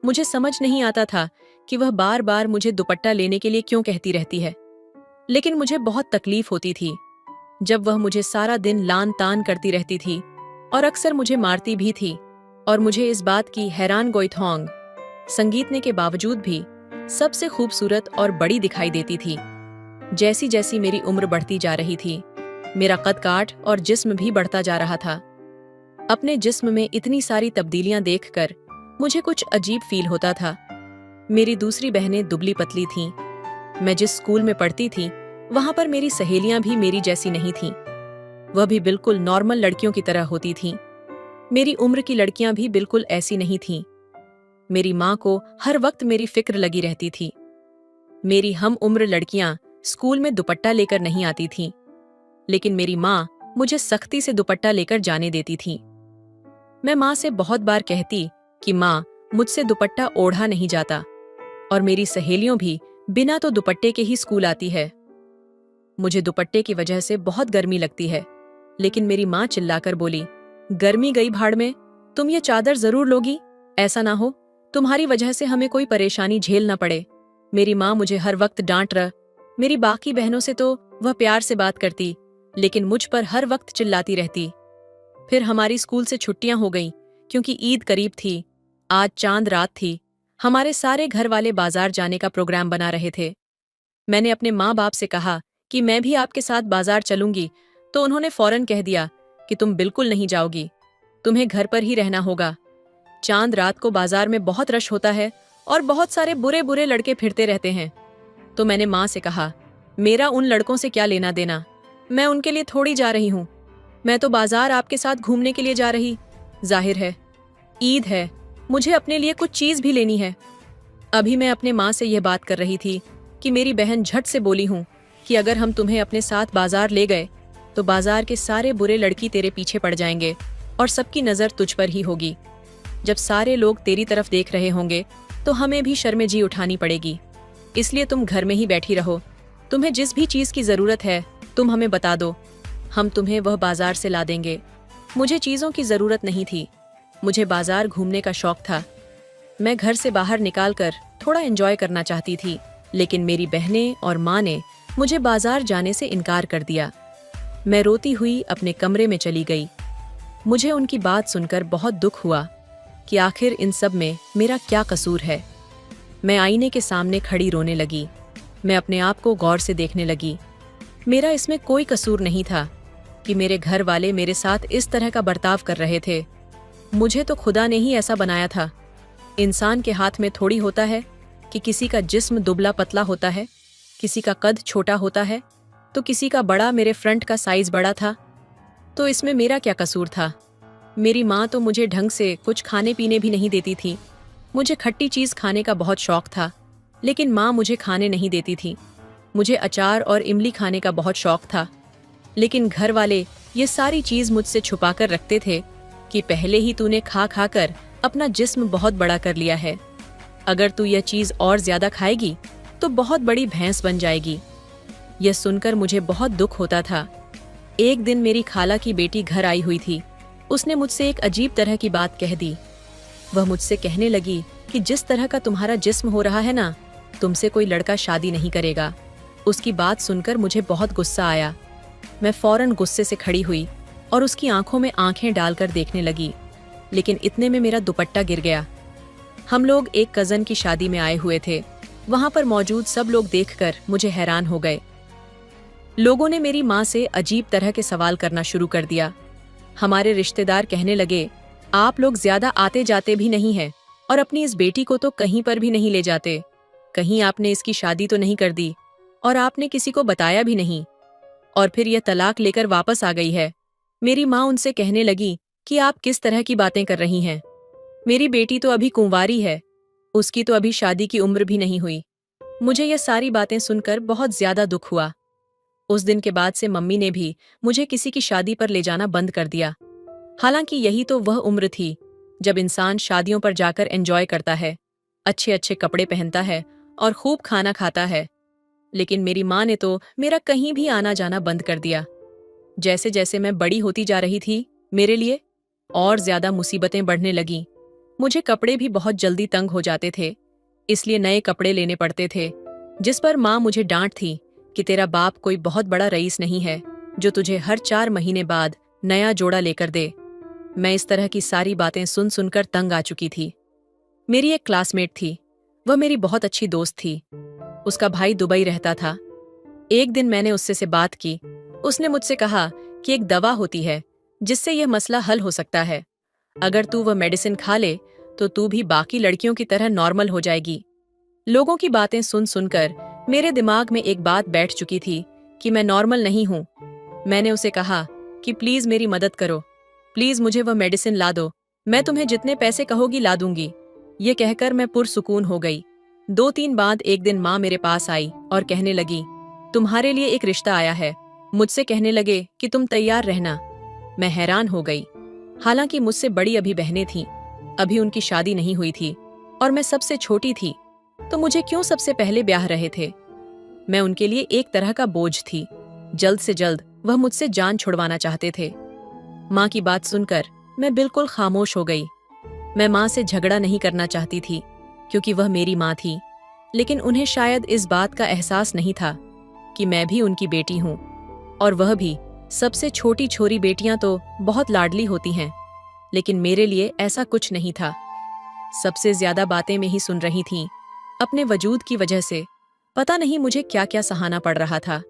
मुझे समझ नहीं आता था कि वह बार बार मुझे दुपट्टा लेने के लिए क्यों कहती रहती है। लेकिन मुझे बहुत तकलीफ होती थी जब वह मुझे सारा दिन लान तान करती रहती थी और अक्सर मुझे मारती भी थी। और मुझे इस बात की हैरान गोइथोंग संगीतने के बावजूद भी सबसे खूबसूरत और बड़ी दिखाई देती थी। जैसी जैसी मेरी उम्र बढ़ती जा रही थी, मेरा कद काठ और जिस्म भी बढ़ता जा रहा था। अपने जिस्म में इतनी सारी तब्दीलियां देखकर मुझे कुछ अजीब फील होता था। मेरी दूसरी बहनें दुबली पतली थीं। मैं जिस स्कूल में पढ़ती थी वहां पर मेरी सहेलियां भी मेरी जैसी नहीं थीं। वह भी बिल्कुल नॉर्मल लड़कियों की तरह होती थीं। मेरी उम्र की लड़कियां भी बिल्कुल ऐसी नहीं थीं। मेरी माँ को हर वक्त मेरी फिक्र लगी रहती थी। मेरी हम उम्र लड़कियां स्कूल में दुपट्टा लेकर नहीं आती थीं, लेकिन मेरी माँ मुझे सख्ती से दुपट्टा लेकर जाने देती थी। मैं माँ से बहुत बार कहती कि माँ, मुझसे दुपट्टा ओढ़ा नहीं जाता और मेरी सहेलियों भी बिना तो दुपट्टे के ही स्कूल आती है। मुझे दुपट्टे की वजह से बहुत गर्मी लगती है, लेकिन मेरी माँ चिल्लाकर बोली, गर्मी गई भाड़ में, तुम ये चादर जरूर लोगी, ऐसा ना हो तुम्हारी वजह से हमें कोई परेशानी झेल न पड़े। मेरी माँ मुझे हर वक्त डांट रहा। मेरी बाकी बहनों से तो वह प्यार से बात करती, लेकिन मुझ पर हर वक्त चिल्लाती रहती। फिर हमारी स्कूल से छुट्टियां हो गईं क्योंकि ईद करीब थी। आज चांद रात थी। हमारे सारे घर वाले बाजार जाने का प्रोग्राम बना रहे थे। मैंने अपने माँ बाप से कहा कि मैं भी आपके साथ बाजार चलूंगी, तो उन्होंने फौरन कह दिया कि तुम बिल्कुल नहीं जाओगी, तुम्हें घर पर ही रहना होगा। चांद रात को बाजार में बहुत रश होता है और बहुत सारे बुरे बुरे लड़के फिरते रहते हैं। तो मैंने माँ से कहा, मेरा उन लड़कों से क्या लेना देना, मैं उनके लिए थोड़ी जा रही हूँ। मैं तो बाजार आपके साथ घूमने के लिए जा रही। जाहिर है ईद है, मुझे अपने लिए कुछ चीज भी लेनी है। अभी मैं अपने माँ से यह बात कर रही थी कि मेरी बहन झट से बोली हूँ कि अगर हम तुम्हें अपने साथ बाजार ले गए तो बाजार के सारे बुरे लड़की तेरे पीछे पड़ जाएंगे और सबकी नजर तुझ पर ही होगी। जब सारे लोग तेरी तरफ देख रहे होंगे तो हमें भी शर्मेजी उठानी पड़ेगी। इसलिए तुम घर में ही बैठी रहो। तुम्हें जिस भी चीज की जरूरत है तुम हमें बता दो, हम तुम्हें वह बाजार से ला देंगे। मुझे चीजों की जरूरत नहीं थी, मुझे बाजार घूमने का शौक था। मैं घर से बाहर निकालकर थोड़ा एंजॉय करना चाहती थी, लेकिन मेरी बहनें और माँ ने मुझे बाजार जाने से इनकार कर दिया। मैं रोती हुई अपने कमरे में चली गई। मुझे उनकी बात सुनकर बहुत दुख हुआ कि आखिर इन सब में मेरा क्या कसूर है। मैं आईने के सामने खड़ी रोने लगी। मैं अपने आप को गौर से देखने लगी। मेरा इसमें कोई कसूर नहीं था कि मेरे घर वाले मेरे साथ इस तरह का बर्ताव कर रहे थे। मुझे तो खुदा ने ही ऐसा बनाया था। इंसान के हाथ में थोड़ी होता है कि किसी का जिस्म दुबला पतला होता है, किसी का कद छोटा होता है, तो किसी का बड़ा। मेरे फ्रंट का साइज बड़ा था, तो इसमें मेरा क्या कसूर था। मेरी माँ तो मुझे ढंग से कुछ खाने पीने भी नहीं देती थी। मुझे खट्टी चीज़ खाने का बहुत शौक था, लेकिन माँ मुझे खाने नहीं देती थी। मुझे अचार और इमली खाने का बहुत शौक था, लेकिन घर वाले ये सारी चीज़ मुझसे छुपा कर रखते थे कि पहले ही तूने खा खा कर अपना जिस्म बहुत बड़ा कर लिया है। अगर तू यह चीज़ और ज़्यादा खाएगी तो बहुत बड़ी भैंस बन जाएगी। यह सुनकर मुझे बहुत दुख होता था। एक दिन मेरी खाला की बेटी घर आई हुई थी। उसने मुझसे एक अजीब तरह की बात कह दी। वह मुझसे कहने लगी कि जिस तरह का तुम्हारा जिस्म हो रहा है ना, तुमसे कोई लड़का शादी नहीं करेगा। उसकी बात सुनकर मुझे बहुत गुस्सा आया। मैं फौरन गुस्से से खड़ी हुई और उसकी आंखों में आंखें डालकर देखने लगी, लेकिन इतने में मेरा दुपट्टा गिर गया। हम लोग एक कज़न की शादी में आए हुए थे। वहां पर मौजूद सब लोग देखकर मुझे हैरान हो गए। लोगों ने मेरी माँ से अजीब तरह के सवाल करना शुरू कर दिया। हमारे रिश्तेदार कहने लगे, आप लोग ज्यादा आते जाते भी नहीं हैं और अपनी इस बेटी को तो कहीं पर भी नहीं ले जाते। कहीं आपने इसकी शादी तो नहीं कर दी और आपने किसी को बताया भी नहीं, और फिर यह तलाक लेकर वापस आ गई है। मेरी माँ उनसे कहने लगी कि आप किस तरह की बातें कर रही हैं। मेरी बेटी तो अभी कुंवारी है, उसकी तो अभी शादी की उम्र भी नहीं हुई। मुझे यह सारी बातें सुनकर बहुत ज्यादा दुख हुआ। उस दिन के बाद से मम्मी ने भी मुझे किसी की शादी पर ले जाना बंद कर दिया। हालांकि यही तो वह उम्र थी जब इंसान शादियों पर जाकर एंजॉय करता है, अच्छे अच्छे कपड़े पहनता है और खूब खाना खाता है। लेकिन मेरी माँ ने तो मेरा कहीं भी आना जाना बंद कर दिया। जैसे जैसे मैं बड़ी होती जा रही थी, मेरे लिए और ज्यादा मुसीबतें बढ़ने लगीं। मुझे कपड़े भी बहुत जल्दी तंग हो जाते थे, इसलिए नए कपड़े लेने पड़ते थे, जिस पर माँ मुझे डांट थी कि तेरा बाप कोई बहुत बड़ा रईस नहीं है जो तुझे हर 4 महीने बाद नया जोड़ा लेकर दे। मैं इस तरह की सारी बातें सुन सुनकर तंग आ चुकी थी। मेरी एक क्लासमेट थी, वह मेरी बहुत अच्छी दोस्त थी। उसका भाई दुबई रहता था। एक दिन मैंने उससे से बात की। उसने मुझसे कहा कि एक दवा होती है जिससे यह मसला हल हो सकता है। अगर तू वह मेडिसिन खा ले तो तू भी बाकी लड़कियों की तरह नॉर्मल हो जाएगी। लोगों की बातें सुन सुनकर मेरे दिमाग में एक बात बैठ चुकी थी कि मैं नॉर्मल नहीं हूँ। मैंने उसे कहा कि प्लीज मेरी मदद करो, प्लीज मुझे वह मेडिसिन ला दो, मैं तुम्हें जितने पैसे कहोगी ला दूंगी। ये कहकर मैं पुरसुकून हो गई। 2-3 बाद एक दिन माँ मेरे पास आई और कहने लगी, तुम्हारे लिए एक रिश्ता आया है। मुझसे कहने लगे कि तुम तैयार रहना। मैं हैरान हो गई। हालांकि मुझसे बड़ी अभी बहनें थीं, अभी उनकी शादी नहीं हुई थी और मैं सबसे छोटी थी, तो मुझे क्यों सबसे पहले ब्याह रहे थे। मैं उनके लिए एक तरह का बोझ थी। जल्द से जल्द वह मुझसे जान छुड़वाना चाहते थे। माँ की बात सुनकर मैं बिल्कुल खामोश हो गई। मैं माँ से झगड़ा नहीं करना चाहती थी क्योंकि वह मेरी माँ थी, लेकिन उन्हें शायद इस बात का एहसास नहीं था कि मैं भी उनकी बेटी हूँ, और वह भी सबसे छोटी छोरी। बेटियां तो बहुत लाडली होती हैं, लेकिन मेरे लिए ऐसा कुछ नहीं था। सबसे ज्यादा बातें में ही सुन रही थीं। अपने वजूद की वजह से पता नहीं मुझे क्या क्या सहाना पड़ रहा था।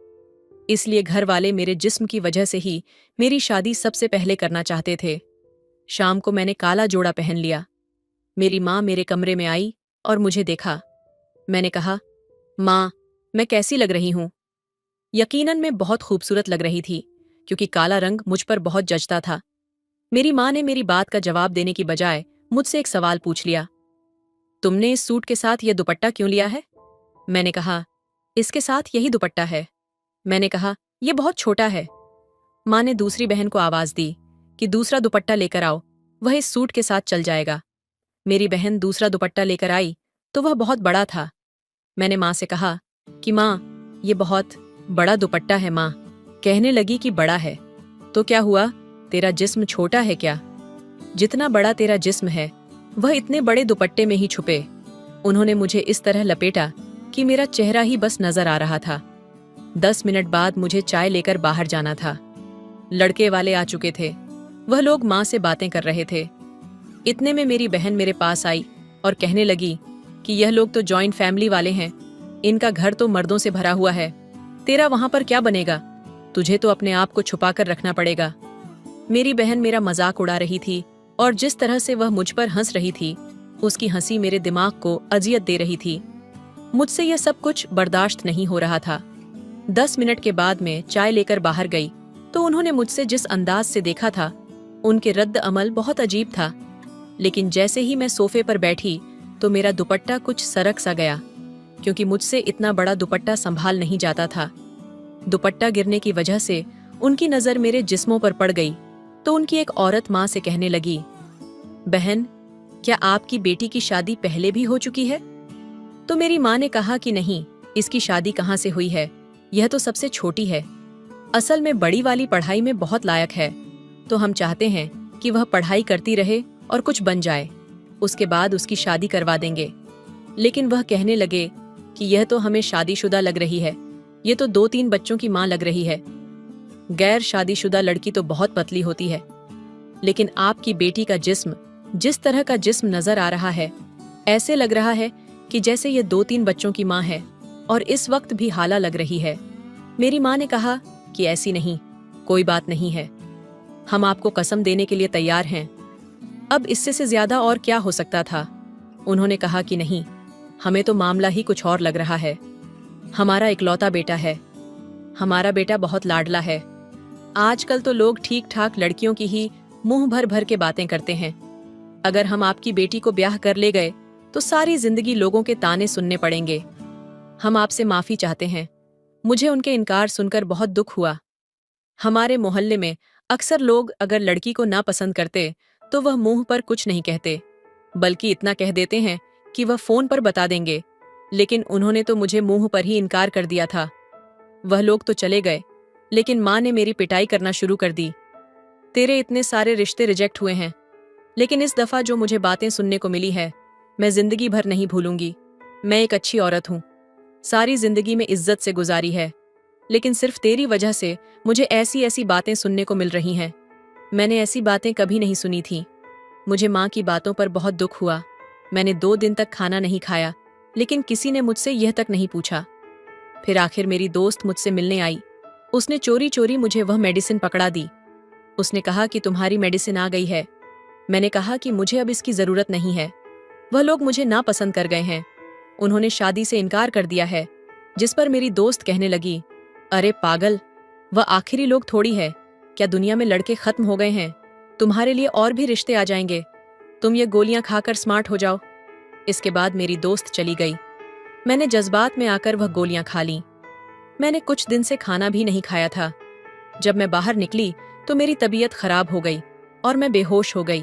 इसलिए घर वाले मेरे जिस्म की वजह से ही मेरी शादी सबसे पहले करना चाहते थे। शाम को मैंने काला जोड़ा पहन लिया। मेरी माँ मेरे कमरे में आई और मुझे देखा। मैंने कहा, माँ, मैं कैसी लग रही हूँ? यकीनन मैं बहुत खूबसूरत लग रही थी क्योंकि काला रंग मुझ पर बहुत जचता था। मेरी माँ ने मेरी बात का जवाब देने की बजाय मुझसे एक सवाल पूछ लिया, तुमने इस सूट के साथ यह दुपट्टा क्यों लिया है? मैंने कहा, इसके साथ यही दुपट्टा है। मैंने कहा, यह बहुत छोटा है। माँ ने दूसरी बहन को आवाज दी कि दूसरा दुपट्टा लेकर आओ, वह इस सूट के साथ चल जाएगा। मेरी बहन दूसरा दुपट्टा लेकर आई तो वह बहुत बड़ा था। मैंने माँ से कहा कि माँ, ये बहुत बड़ा दुपट्टा है। माँ कहने लगी कि बड़ा है तो क्या हुआ, तेरा जिस्म छोटा है क्या? जितना बड़ा तेरा जिस्म है वह इतने बड़े दुपट्टे में ही छुपे। उन्होंने मुझे इस तरह लपेटा कि मेरा चेहरा ही बस नजर आ रहा था। 10 मिनट बाद मुझे चाय लेकर बाहर जाना था। लड़के वाले आ चुके थे। वह लोग माँ से बातें कर रहे थे। इतने में मेरी बहन मेरे पास आई और कहने लगी कि यह लोग तो जॉइंट फैमिली वाले हैं, इनका घर तो मर्दों से भरा हुआ है, तेरा वहां पर क्या बनेगा, तुझे तो अपने आप को छुपा कर रखना पड़ेगा। मेरी बहन मेरा मजाक उड़ा रही थी और जिस तरह से वह मुझ पर हंस रही थी, उसकी हंसी मेरे दिमाग को अजियत दे रही थी। मुझसे यह सब कुछ बर्दाश्त नहीं हो रहा था। 10 मिनट के बाद मैं चाय लेकर बाहर गई तो उन्होंने मुझसे जिस अंदाज से देखा था, उनके रद्द अमल बहुत अजीब था। लेकिन जैसे ही मैं सोफे पर बैठी तो मेरा दुपट्टा कुछ सरक सा गया, क्योंकि मुझसे इतना बड़ा दुपट्टा संभाल नहीं जाता था। दुपट्टा गिरने की वजह से उनकी नजर मेरे जिस्मों पर पड़ गई तो उनकी एक औरत माँ से कहने लगी, बहन, क्या आपकी बेटी की शादी पहले भी हो चुकी है? तो मेरी माँ ने कहा कि नहीं, इसकी शादी कहाँ से हुई है, यह तो सबसे छोटी है। असल में बड़ी वाली पढ़ाई में बहुत लायक है, तो हम चाहते हैं कि वह पढ़ाई करती रहे और कुछ बन जाए, उसके बाद उसकी शादी करवा देंगे। लेकिन वह कहने लगे कि यह तो हमें शादीशुदा लग रही है, ये तो 2-3 बच्चों की माँ लग रही है। गैर शादीशुदा लड़की तो बहुत पतली होती है, लेकिन आपकी बेटी का जिस्म जिस तरह का जिस्म नजर आ रहा है, ऐसे लग रहा है कि जैसे ये 2-3 बच्चों की माँ है और इस वक्त भी हाला लग रही है। मेरी माँ ने कहा कि ऐसी नहीं, कोई बात नहीं है, हम आपको कसम देने के लिए तैयार हैं। अब इससे से ज्यादा और क्या हो सकता था। उन्होंने कहा कि नहीं, हमें तो मामला ही कुछ और लग रहा है। हमारा इकलौता बेटा है, हमारा बेटा बहुत लाडला है। आजकल तो लोग ठीक ठाक लड़कियों की ही मुंह भर भर के बातें करते हैं। अगर हम आपकी बेटी को ब्याह कर ले गए तो सारी जिंदगी लोगों के ताने सुनने पड़ेंगे। हम आपसे माफी चाहते हैं। मुझे उनके इनकार सुनकर बहुत दुख हुआ। हमारे मोहल्ले में अक्सर लोग अगर लड़की को ना पसंद करते तो वह मुंह पर कुछ नहीं कहते, बल्कि इतना कह देते हैं कि वह फोन पर बता देंगे। लेकिन उन्होंने तो मुझे मुंह पर ही इनकार कर दिया था। वह लोग तो चले गए, लेकिन माँ ने मेरी पिटाई करना शुरू कर दी। तेरे इतने सारे रिश्ते रिजेक्ट हुए हैं, लेकिन इस दफा जो मुझे बातें सुनने को मिली है, मैं जिंदगी भर नहीं भूलूंगी। मैं एक अच्छी औरत हूँ, सारी जिंदगी में इज्जत से गुजारी है, लेकिन सिर्फ तेरी वजह से मुझे ऐसी ऐसी बातें सुनने को मिल रही हैं। मैंने ऐसी बातें कभी नहीं सुनी थी। मुझे माँ की बातों पर बहुत दुख हुआ। मैंने 2 दिन तक खाना नहीं खाया, लेकिन किसी ने मुझसे यह तक नहीं पूछा। फिर आखिर मेरी दोस्त मुझसे मिलने आई। उसने चोरी चोरी मुझे वह मेडिसिन पकड़ा दी। उसने कहा कि तुम्हारी मेडिसिन आ गई है। मैंने कहा कि मुझे अब इसकी जरूरत नहीं है। वह लोग मुझे नापसंद कर गए हैं, उन्होंने शादी से इनकार कर दिया है। जिस पर मेरी दोस्त कहने लगी, अरे पागल, वह आखिरी लोग थोड़ी है, क्या दुनिया में लड़के खत्म हो गए हैं? तुम्हारे लिए और भी रिश्ते आ जाएंगे, तुम ये गोलियां खाकर स्मार्ट हो जाओ। इसके बाद मेरी दोस्त चली गई। मैंने जज्बात में आकर वह गोलियां खा लीं। मैंने कुछ दिन से खाना भी नहीं खाया था। जब मैं बाहर निकली तो मेरी तबीयत खराब हो गई और मैं बेहोश हो गई।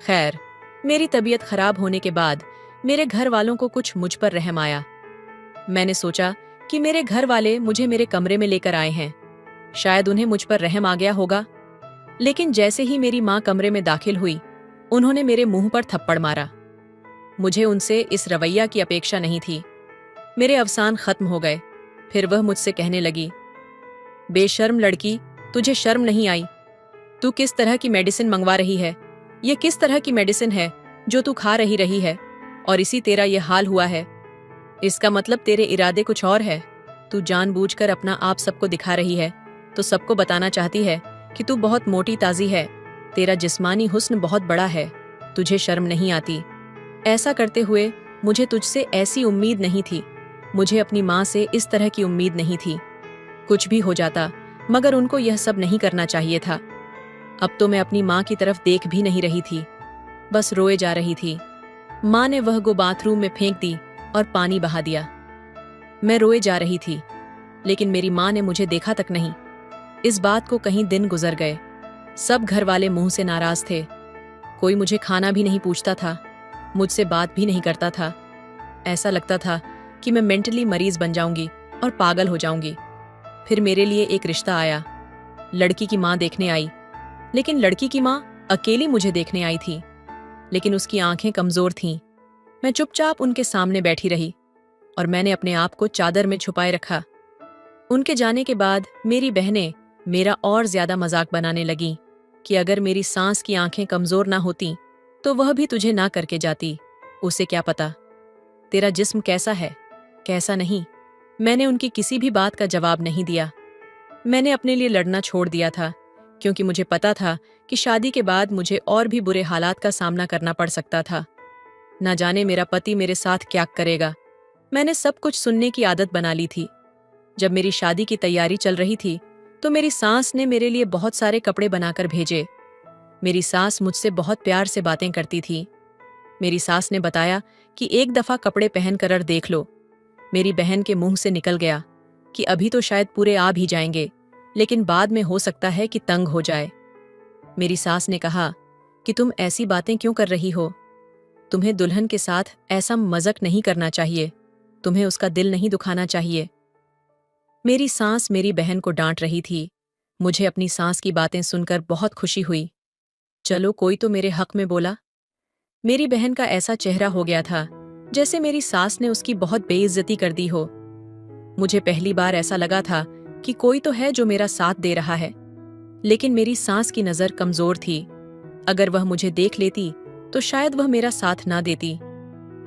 खैर, मेरी तबीयत खराब होने के बाद मेरे घर वालों को कुछ मुझ पर रहम आया। मैंने सोचा कि मेरे घर वाले मुझे मेरे कमरे में लेकर आए हैं, शायद उन्हें मुझ पर रहम आ गया होगा। लेकिन जैसे ही मेरी माँ कमरे में दाखिल हुई, उन्होंने मेरे मुंह पर थप्पड़ मारा। मुझे उनसे इस रवैया की अपेक्षा नहीं थी। मेरे अवसान खत्म हो गए। फिर वह मुझसे कहने लगी, बेशर्म लड़की, तुझे शर्म नहीं आई? तू किस तरह की मेडिसिन मंगवा रही है? ये किस तरह की मेडिसिन है जो तू खा रही है और इसी तेरा ये हाल हुआ है? इसका मतलब तेरे इरादे कुछ और है। तू जानबूझकर अपना आप सबको दिखा रही है, तो सबको बताना चाहती है कि तू बहुत मोटी ताजी है, तेरा जिस्मानी हुस्न बहुत बड़ा है, तुझे शर्म नहीं आती। ऐसा करते हुए मुझे तुझसे ऐसी उम्मीद नहीं थी, मुझे अपनी माँ से इस तरह की उम्मीद नहीं थी। कुछ भी हो जाता, मगर उनको यह सब नहीं करना चाहिए था। अब तो मैं अपनी माँ की तरफ देख भी नहीं रही थी, बस रोए जा रही थी। माँ ने वह गो बाथरूम में फेंक दी और पानी बहा दिया। मैं रोए जा रही थी, लेकिन मेरी माँ ने मुझे देखा तक नहीं। इस बात को कहीं दिन गुजर गए। सब घर वाले मुंह से नाराज थे। कोई मुझे खाना भी नहीं पूछता था, मुझसे बात भी नहीं करता था। ऐसा लगता था कि मैं मेंटली मरीज बन जाऊंगी और पागल हो जाऊंगी। फिर मेरे लिए एक रिश्ता आया। लड़की की माँ देखने आई, लेकिन लड़की की माँ अकेली मुझे देखने आई थी, लेकिन उसकी आंखें कमजोर थीं। मैं चुपचाप उनके सामने बैठी रही और मैंने अपने आप को चादर में छुपाए रखा। उनके जाने के बाद मेरी बहनें मेरा और ज्यादा मजाक बनाने लगीं कि अगर मेरी सांस की आंखें कमजोर ना होती तो वह भी तुझे ना करके जाती। उसे क्या पता तेरा जिस्म कैसा है, कैसा नहीं। मैंने उनकी किसी भी बात का जवाब नहीं दिया। मैंने अपने लिए लड़ना छोड़ दिया था, क्योंकि मुझे पता था कि शादी के बाद मुझे और भी बुरे हालात का सामना करना पड़ सकता था। ना जाने मेरा पति मेरे साथ क्या करेगा। मैंने सब कुछ सुनने की आदत बना ली थी। जब मेरी शादी की तैयारी चल रही थी तो मेरी सास ने मेरे लिए बहुत सारे कपड़े बनाकर भेजे। मेरी सास मुझसे बहुत प्यार से बातें करती थी। मेरी सास ने बताया कि एक दफा कपड़े पहनकर देख लो। मेरी बहन के मुंह से निकल गया कि अभी तो शायद पूरे आ भी जाएंगे, लेकिन बाद में हो सकता है कि तंग हो जाए। मेरी सास ने कहा कि तुम ऐसी बातें क्यों कर रही हो? तुम्हें दुल्हन के साथ ऐसा मज़ाक नहीं करना चाहिए, तुम्हें उसका दिल नहीं दुखाना चाहिए। मेरी सास मेरी बहन को डांट रही थी। मुझे अपनी सास की बातें सुनकर बहुत खुशी हुई। चलो, कोई तो मेरे हक में बोला। मेरी बहन का ऐसा चेहरा हो गया था जैसे मेरी सास ने उसकी बहुत बेइज्जती कर दी हो। मुझे पहली बार ऐसा लगा था कि कोई तो है जो मेरा साथ दे रहा है, लेकिन मेरी सास की नज़र कमज़ोर थी। अगर वह मुझे देख लेती तो शायद वह मेरा साथ ना देती।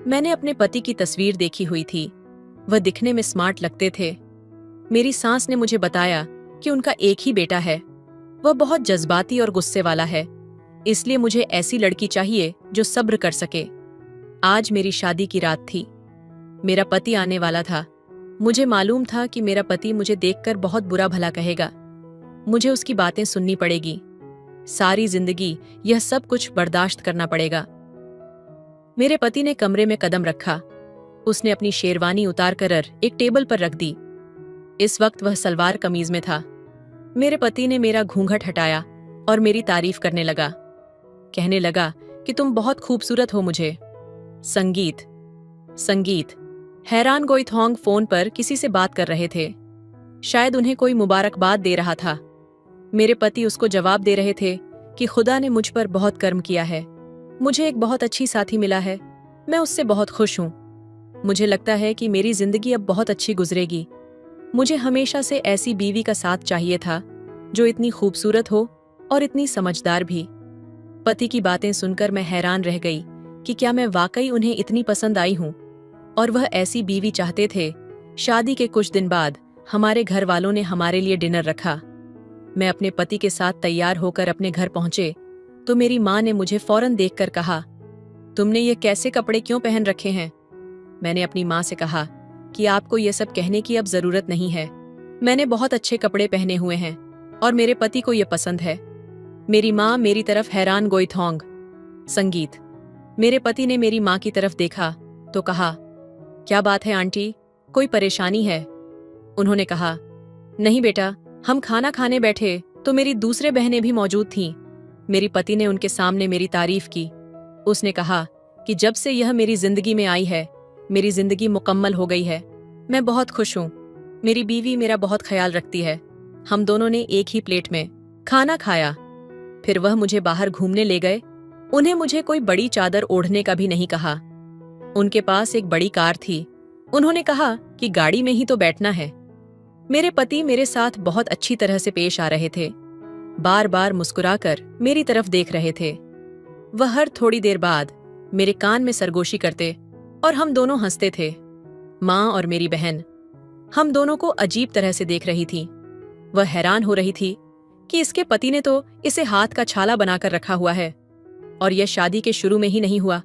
मैंने अपने पति की तस्वीर देखी हुई थी। वह दिखने में स्मार्ट लगते थे। मेरी सास ने मुझे बताया कि उनका एक ही बेटा है। वह बहुत जज्बाती और गुस्से वाला है, इसलिए मुझे ऐसी लड़की चाहिए जो सब्र कर सके। आज मेरी शादी की रात थी। मेरा पति आने वाला था। मुझे मालूम था कि मेरा पति मुझे देखकर बहुत बुरा भला कहेगा। मुझे उसकी बातें सुननी पड़ेगी। सारी जिंदगी यह सब कुछ बर्दाश्त करना पड़ेगा। मेरे पति ने कमरे में कदम रखा। उसने अपनी शेरवानी उतारकर एक टेबल पर रख दी। इस वक्त वह सलवार कमीज में था। मेरे पति ने मेरा घूंघट हटाया और मेरी तारीफ करने लगा। कहने लगा कि तुम बहुत खूबसूरत हो। मुझे संगीत संगीत हैरान गोइथोंग फोन पर किसी से बात कर रहे थे। शायद उन्हें कोई मुबारकबाद दे रहा था। मेरे पति उसको जवाब दे रहे थे कि खुदा ने मुझ पर बहुत कर्म किया है। मुझे एक बहुत अच्छी साथी मिला है। मैं उससे बहुत खुश हूं। मुझे लगता है कि मेरी जिंदगी अब बहुत अच्छी गुजरेगी। मुझे हमेशा से ऐसी बीवी का साथ चाहिए था जो इतनी खूबसूरत हो और इतनी समझदार भी। पति की बातें सुनकर मैं हैरान रह गई कि क्या मैं वाकई उन्हें इतनी पसंद आई हूं, और वह ऐसी बीवी चाहते थे। शादी के कुछ दिन बाद हमारे घर वालों ने हमारे लिए डिनर रखा। मैं अपने पति के साथ तैयार होकर अपने घर पहुंचे तो मेरी माँ ने मुझे फौरन देखकर कहा, तुमने ये कैसे कपड़े क्यों पहन रखे हैं? मैंने अपनी माँ से कहा कि आपको ये सब कहने की अब जरूरत नहीं है। मैंने बहुत अच्छे कपड़े पहने हुए हैं और मेरे पति को ये पसंद है। मेरी माँ मेरी तरफ हैरान गोइथोंग। संगीत मेरे पति ने मेरी माँ की तरफ देखा तो कहा, क्या बात है आंटी, कोई परेशानी है? उन्होंने कहा, नहीं बेटा, हम खाना खाने बैठे तो मेरी दूसरे बहनें भी मौजूद थीं। मेरी पति ने उनके सामने मेरी तारीफ की। उसने कहा कि जब से यह मेरी जिंदगी में आई है, मेरी जिंदगी मुकम्मल हो गई है। मैं बहुत खुश हूँ। मेरी बीवी मेरा बहुत ख्याल रखती है। हम दोनों ने एक ही प्लेट में खाना खाया। फिर वह मुझे बाहर घूमने ले गए। उन्हें मुझे कोई बड़ी चादर ओढ़ने का भी नहीं कहा। उनके पास एक बड़ी कार थी। उन्होंने कहा कि गाड़ी में ही तो बैठना है। मेरे पति मेरे साथ बहुत अच्छी तरह से पेश आ रहे थे। बार बार मुस्कुराकर मेरी तरफ देख रहे थे। वह हर थोड़ी देर बाद मेरे कान में सरगोशी करते और हम दोनों हंसते थे। माँ और मेरी बहन हम दोनों को अजीब तरह से देख रही थी। वह हैरान हो रही थी कि इसके पति ने तो इसे हाथ का छाला बनाकर रखा हुआ है, और यह शादी के शुरू में ही नहीं हुआ।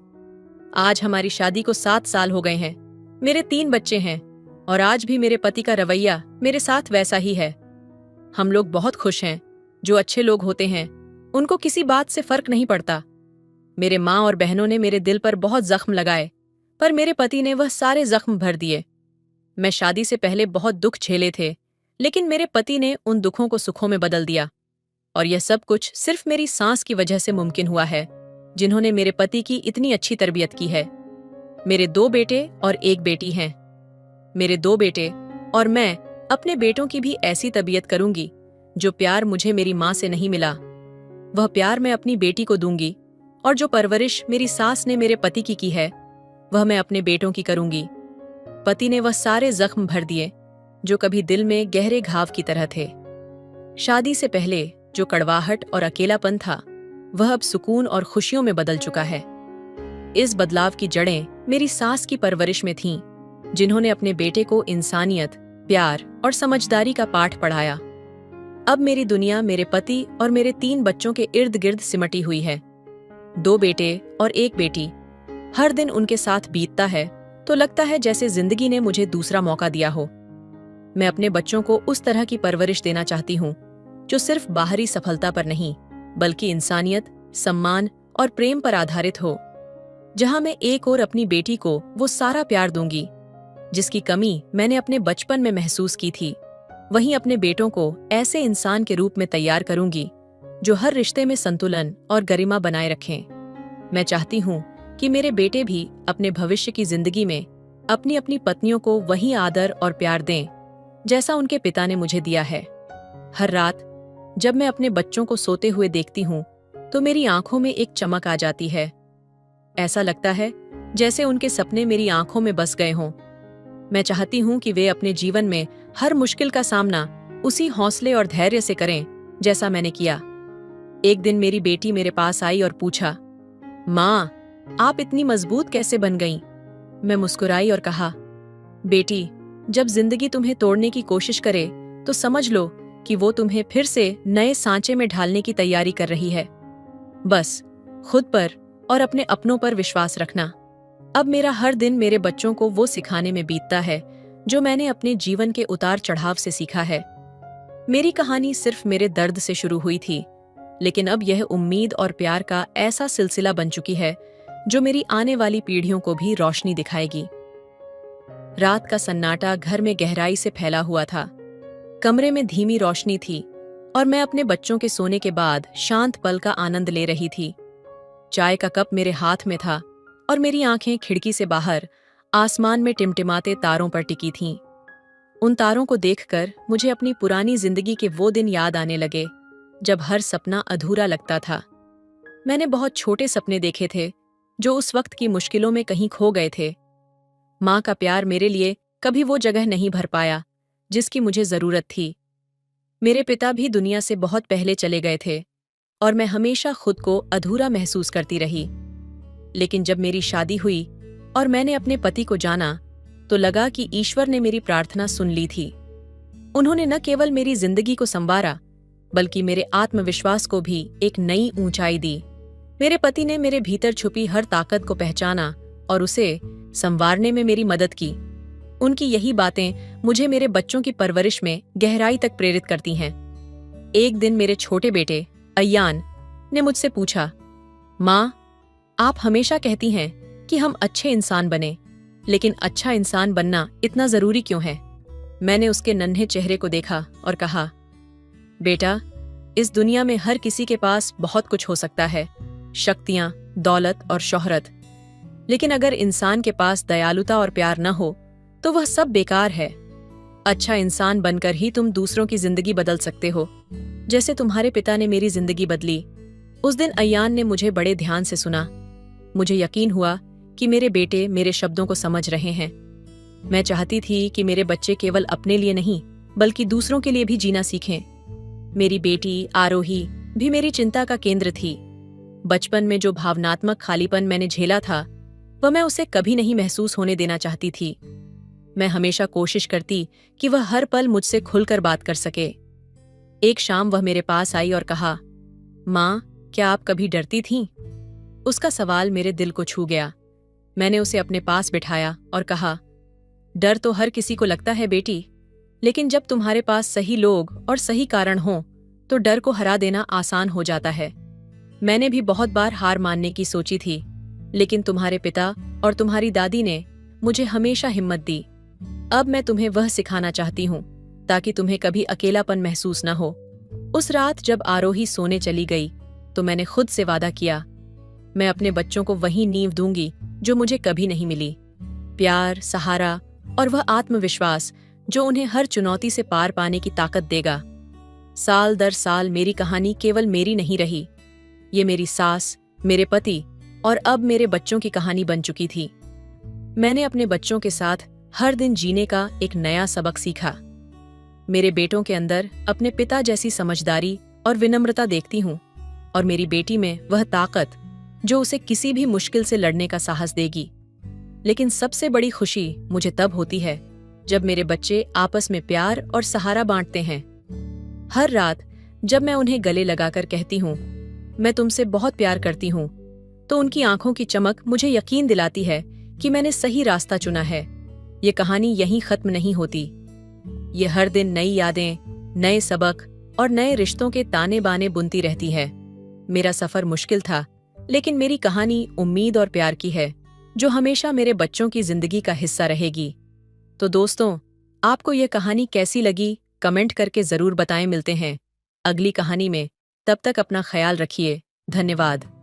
आज हमारी शादी को 7 साल हो गए हैं। मेरे 3 बच्चे हैं और आज भी मेरे पति का रवैया मेरे साथ वैसा ही है। हम लोग बहुत खुश हैं। जो अच्छे लोग होते हैं उनको किसी बात से फर्क नहीं पड़ता। मेरे माँ और बहनों ने मेरे दिल पर बहुत जख्म लगाए, पर मेरे पति ने वह सारे जख्म भर दिए। मैं शादी से पहले बहुत दुख झेले थे, लेकिन मेरे पति ने उन दुखों को सुखों में बदल दिया। और यह सब कुछ सिर्फ मेरी सास की वजह से मुमकिन हुआ है, जिन्होंने मेरे पति की इतनी अच्छी तरबियत की है। मेरे 2 बेटे और 1 बेटी हैं। मेरे 2 बेटे और मैं अपने बेटों की भी ऐसी तबीयत करूंगी जो प्यार मुझे मेरी माँ से नहीं मिला, वह प्यार मैं अपनी बेटी को दूंगी। और जो परवरिश मेरी सास ने मेरे पति की है, वह मैं अपने बेटों की करूंगी। पति ने वह सारे जख्म भर दिए जो कभी दिल में गहरे घाव की तरह थे। शादी से पहले जो कड़वाहट और अकेलापन था, वह अब सुकून और खुशियों में बदल चुका है। इस बदलाव की जड़ें मेरी सास की परवरिश में थीं, जिन्होंने अपने बेटे को इंसानियत, प्यार और समझदारी का पाठ पढ़ाया। अब मेरी दुनिया मेरे पति और मेरे 3 बच्चों के इर्द गिर्द सिमटी हुई है। 2 बेटे और 1 बेटी। हर दिन उनके साथ बीतता है तो लगता है जैसे जिंदगी ने मुझे दूसरा मौका दिया हो। मैं अपने बच्चों को उस तरह की परवरिश देना चाहती हूँ जो सिर्फ बाहरी सफलता पर नहीं, बल्कि इंसानियत, सम्मान और प्रेम पर आधारित हो। जहां मैं एक ओर अपनी बेटी को वो सारा प्यार दूंगी जिसकी कमी मैंने अपने बचपन में महसूस की थी, वहीं अपने बेटों को ऐसे इंसान के रूप में तैयार करूंगी जो हर रिश्ते में संतुलन और गरिमा बनाए रखें। मैं चाहती हूं कि मेरे बेटे भी अपने भविष्य की जिंदगी में अपनी अपनी पत्नियों को वही आदर और प्यार दें जैसा उनके पिता ने मुझे दिया है। हर रात जब मैं अपने बच्चों को सोते हुए देखती हूँ तो मेरी आंखों में एक चमक आ जाती है। ऐसा लगता है जैसे उनके सपने मेरी आंखों में बस गए हों। मैं चाहती हूँ कि वे अपने जीवन में हर मुश्किल का सामना उसी हौसले और धैर्य से करें जैसा मैंने किया। एक दिन मेरी बेटी मेरे पास आई और पूछा, माँ, आप इतनी मजबूत कैसे बन गईं? मैं मुस्कुराई और कहा, बेटी, जब जिंदगी तुम्हें तोड़ने की कोशिश करे तो समझ लो कि वो तुम्हें फिर से नए सांचे में ढालने की तैयारी कर रही है। बस खुद पर और अपने अपनों पर विश्वास रखना। अब मेरा हर दिन मेरे बच्चों को वो सिखाने में बीतता है जो मैंने अपने जीवन के उतार चढ़ाव से सीखा है। मेरी कहानी सिर्फ मेरे दर्द से शुरू हुई थी, लेकिन अब यह उम्मीद और प्यार का ऐसा सिलसिला बन चुकी है जो मेरी आने वाली पीढ़ियों को भी रोशनी दिखाएगी। रात का सन्नाटा घर में गहराई से फैला हुआ था। कमरे में धीमी रोशनी थी और मैं अपने बच्चों के सोने के बाद शांत पल का आनंद ले रही थी। चाय का कप मेरे हाथ में था और मेरी आंखें खिड़की से बाहर आसमान में टिमटिमाते तारों पर टिकी थीं। उन तारों को देखकर मुझे अपनी पुरानी जिंदगी के वो दिन याद आने लगे जब हर सपना अधूरा लगता था। मैंने बहुत छोटे सपने देखे थे जो उस वक्त की मुश्किलों में कहीं खो गए थे। माँ का प्यार मेरे लिए कभी वो जगह नहीं भर पाया जिसकी मुझे जरूरत थी। मेरे पिता भी दुनिया से बहुत पहले चले गए थे और मैं हमेशा खुद को अधूरा महसूस करती रही। लेकिन जब मेरी शादी हुई और मैंने अपने पति को जाना तो लगा कि ईश्वर ने मेरी प्रार्थना सुन ली थी। उन्होंने न केवल मेरी जिंदगी को संवारा, बल्कि मेरे आत्मविश्वास को भी एक नई ऊंचाई दी। मेरे पति ने मेरे भीतर छुपी हर ताकत को पहचाना और उसे संवारने में मेरी मदद की। उनकी यही बातें मुझे मेरे बच्चों की परवरिश में गहराई तक प्रेरित करती हैं। एक दिन मेरे छोटे बेटे अय्यान ने मुझसे पूछा, माँ, आप हमेशा कहती हैं कि हम अच्छे इंसान बने, लेकिन अच्छा इंसान बनना इतना जरूरी क्यों है? मैंने उसके नन्हे चेहरे को देखा और कहा, बेटा, इस दुनिया में हर किसी के पास बहुत कुछ हो सकता है, शक्तियां, दौलत और शोहरत, लेकिन अगर इंसान के पास दयालुता और प्यार न हो तो वह सब बेकार है। अच्छा इंसान बनकर ही तुम दूसरों की जिंदगी बदल सकते हो, जैसे तुम्हारे पिता ने मेरी जिंदगी बदली। उस दिन अय्यान ने मुझे बड़े ध्यान से सुना। मुझे यकीन हुआ कि मेरे बेटे मेरे शब्दों को समझ रहे हैं। मैं चाहती थी कि मेरे बच्चे केवल अपने लिए नहीं, बल्कि दूसरों के लिए भी जीना सीखें। मेरी बेटी आरोही भी मेरी चिंता का केंद्र थी। बचपन में जो भावनात्मक खालीपन मैंने झेला था, वह मैं उसे कभी नहीं महसूस होने देना चाहती थी। मैं हमेशा कोशिश करती कि वह हर पल मुझसे खुलकर बात कर सके। एक शाम वह मेरे पास आई और कहा, माँ, क्या आप कभी डरती थीं? उसका सवाल मेरे दिल को छू गया। मैंने उसे अपने पास बिठाया और कहा, डर तो हर किसी को लगता है बेटी, लेकिन जब तुम्हारे पास सही लोग और सही कारण हों तो डर को हरा देना आसान हो जाता है। मैंने भी बहुत बार हार मानने की सोची थी, लेकिन तुम्हारे पिता और तुम्हारी दादी ने मुझे हमेशा हिम्मत दी। अब मैं तुम्हें वह सिखाना चाहती हूँ ताकि तुम्हें कभी अकेलापन महसूस न हो। उस रात जब आरोही सोने चली गई तो मैंने खुद से वादा किया, मैं अपने बच्चों को वही नींव दूंगी जो मुझे कभी नहीं मिली। प्यार, सहारा और वह आत्मविश्वास जो उन्हें हर चुनौती से पार पाने की ताकत देगा। साल दर साल मेरी कहानी केवल मेरी नहीं रही, ये मेरी सास, मेरे पति और अब मेरे बच्चों की कहानी बन चुकी थी। मैंने अपने बच्चों के साथ हर दिन जीने का एक नया सबक सीखा। मेरे बेटों के अंदर अपने पिता जैसी समझदारी और विनम्रता देखती हूँ। और मेरी बेटी में वह ताकत जो उसे किसी भी मुश्किल से लड़ने का साहस देगी। लेकिन सबसे बड़ी खुशी मुझे तब होती है जब मेरे बच्चे आपस में प्यार और सहारा बांटते हैं। हर रात जब मैं उन्हें गले लगाकर कहती हूँ, मैं तुमसे बहुत प्यार करती हूँ, तो उनकी आंखों की चमक मुझे यकीन दिलाती है कि मैंने सही रास्ता चुना है। ये कहानी यहीं खत्म नहीं होती। ये हर दिन नई यादें, नए सबक और नए रिश्तों के ताने बाने बुनती रहती है। मेरा सफर मुश्किल था, लेकिन मेरी कहानी उम्मीद और प्यार की है, जो हमेशा मेरे बच्चों की जिंदगी का हिस्सा रहेगी। तो दोस्तों, आपको ये कहानी कैसी लगी, कमेंट करके जरूर बताएं। मिलते हैं अगली कहानी में। तब तक अपना ख्याल रखिए। धन्यवाद।